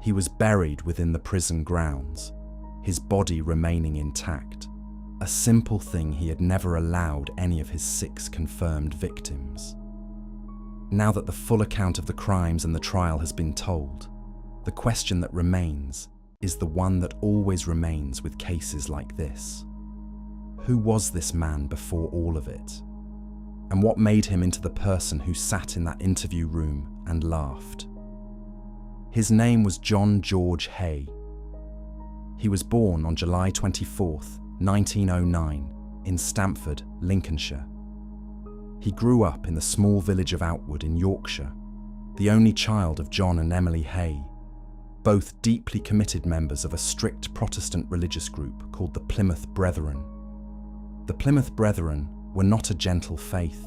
He was buried within the prison grounds, his body remaining intact, a simple thing he had never allowed any of his 6 confirmed victims. Now that the full account of the crimes and the trial has been told, the question that remains is the one that always remains with cases like this. Who was this man before all of it? And what made him into the person who sat in that interview room and laughed? His name was John George Hay. He was born on July 24, 1909, in Stamford, Lincolnshire. He grew up in the small village of Outwood in Yorkshire, the only child of John and Emily Hay, both deeply committed members of a strict Protestant religious group called the Plymouth Brethren. The Plymouth Brethren were not a gentle faith.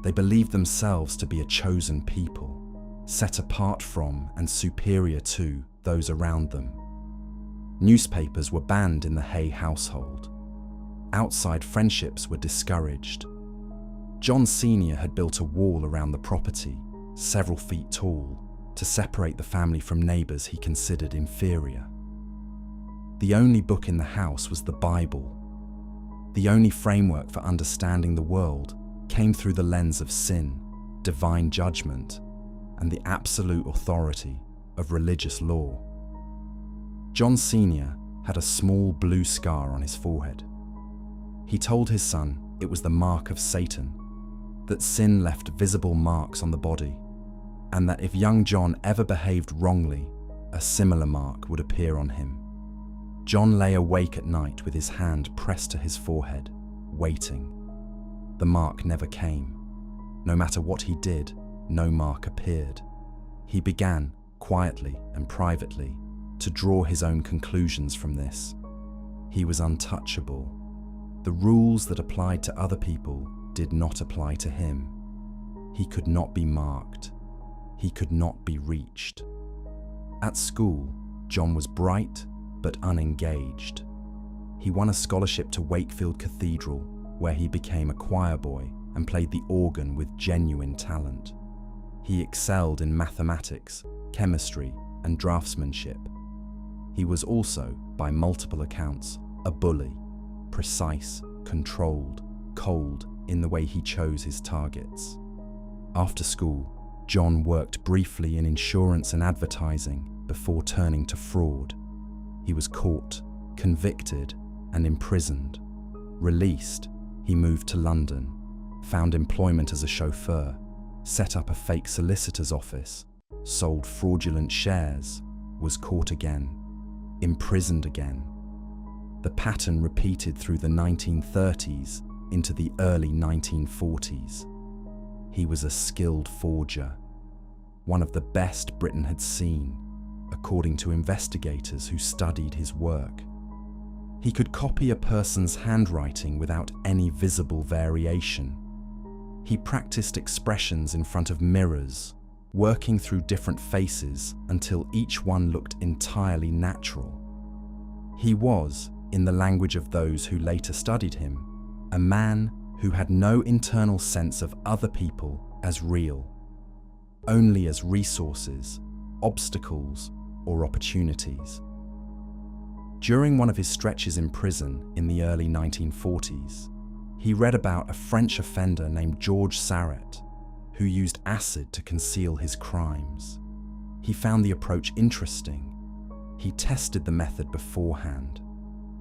They believed themselves to be a chosen people, set apart from and superior to those around them. Newspapers were banned in the Hay household. Outside friendships were discouraged. John Sr. had built a wall around the property, several feet tall, to separate the family from neighbours he considered inferior. The only book in the house was the Bible. The only framework for understanding the world came through the lens of sin, divine judgment, and the absolute authority of religious law. John Sr. had a small blue scar on his forehead. He told his son it was the mark of Satan, that sin left visible marks on the body, and that if young John ever behaved wrongly, a similar mark would appear on him. John lay awake at night with his hand pressed to his forehead, waiting. The mark never came. No matter what he did, no mark appeared. He began, quietly and privately, to draw his own conclusions from this. He was untouchable. The rules that applied to other people did not apply to him. He could not be marked. He could not be reached. At school, John was bright but unengaged. He won a scholarship to Wakefield Cathedral, where he became a choir boy and played the organ with genuine talent. He excelled in mathematics, chemistry, and draftsmanship. He was also, by multiple accounts, a bully, precise, controlled, cold in the way he chose his targets. After school, John worked briefly in insurance and advertising before turning to fraud. He was caught, convicted, and imprisoned. Released, he moved to London, found employment as a chauffeur, set up a fake solicitor's office, sold fraudulent shares, was caught again, imprisoned again. The pattern repeated through the 1930s into the early 1940s. He was a skilled forger, one of the best Britain had seen, according to investigators who studied his work. He could copy a person's handwriting without any visible variation. He practiced expressions in front of mirrors, working through different faces until each one looked entirely natural. He was, in the language of those who later studied him, a man who had no internal sense of other people as real, only as resources, obstacles, or opportunities. During one of his stretches in prison in the early 1940s, he read about a French offender named Georges Sarret, who used acid to conceal his crimes. He found the approach interesting. He tested the method beforehand.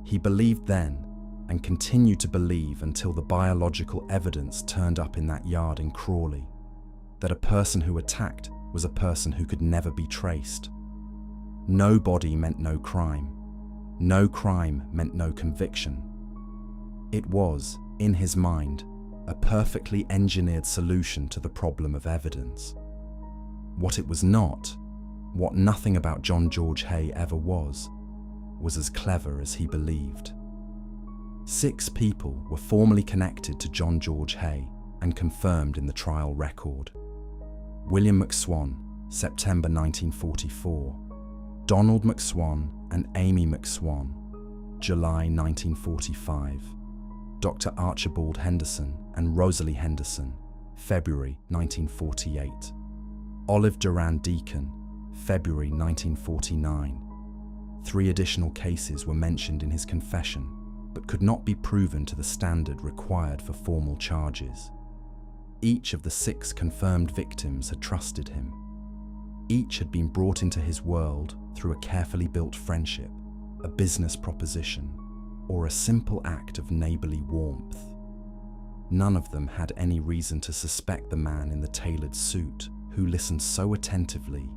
He believed then, and continued to believe until the biological evidence turned up in that yard in Crawley that a person who attacked was a person who could never be traced. No body meant no crime. No crime meant no conviction. It was, in his mind, a perfectly engineered solution to the problem of evidence. What it was not, what nothing about John George Hay ever was as clever as he believed. 6 people were formally connected to John George Hay and confirmed in the trial record. William McSwan, September 1944. Donald McSwan and Amy McSwan, July 1945. Dr. Archibald Henderson and Rosalie Henderson, February 1948. Olive Durand Deacon, February 1949. 3 additional cases were mentioned in his confession, but could not be proven to the standard required for formal charges. Each of the 6 confirmed victims had trusted him. Each had been brought into his world through a carefully built friendship, a business proposition, or a simple act of neighborly warmth. None of them had any reason to suspect the man in the tailored suit who listened so attentively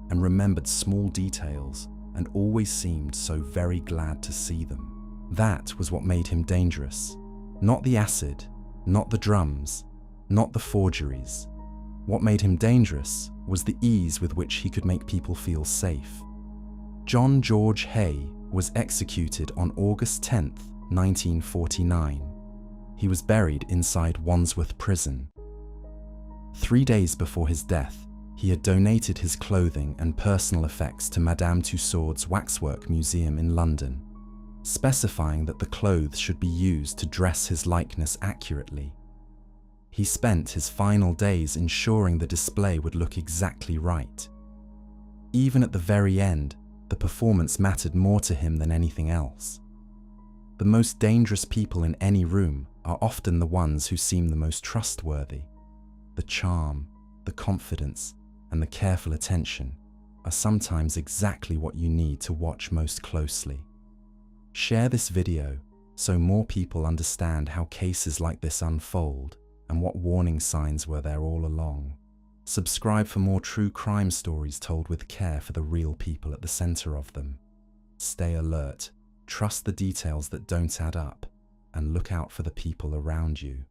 and remembered small details and always seemed so very glad to see them. That was what made him dangerous. Not the acid, not the drums, not the forgeries. What made him dangerous was the ease with which he could make people feel safe. John George Hay was executed on August 10th, 1949. He was buried inside Wandsworth Prison. 3 days before his death, he had donated his clothing and personal effects to Madame Tussauds Waxwork Museum in London, specifying that the clothes should be used to dress his likeness accurately. He spent his final days ensuring the display would look exactly right. Even at the very end, the performance mattered more to him than anything else. The most dangerous people in any room are often the ones who seem the most trustworthy. The charm, the confidence, and the careful attention are sometimes exactly what you need to watch most closely. Share this video so more people understand how cases like this unfold and what warning signs were there all along. Subscribe for more true crime stories told with care for the real people at the center of them. Stay alert, trust the details that don't add up, and look out for the people around you.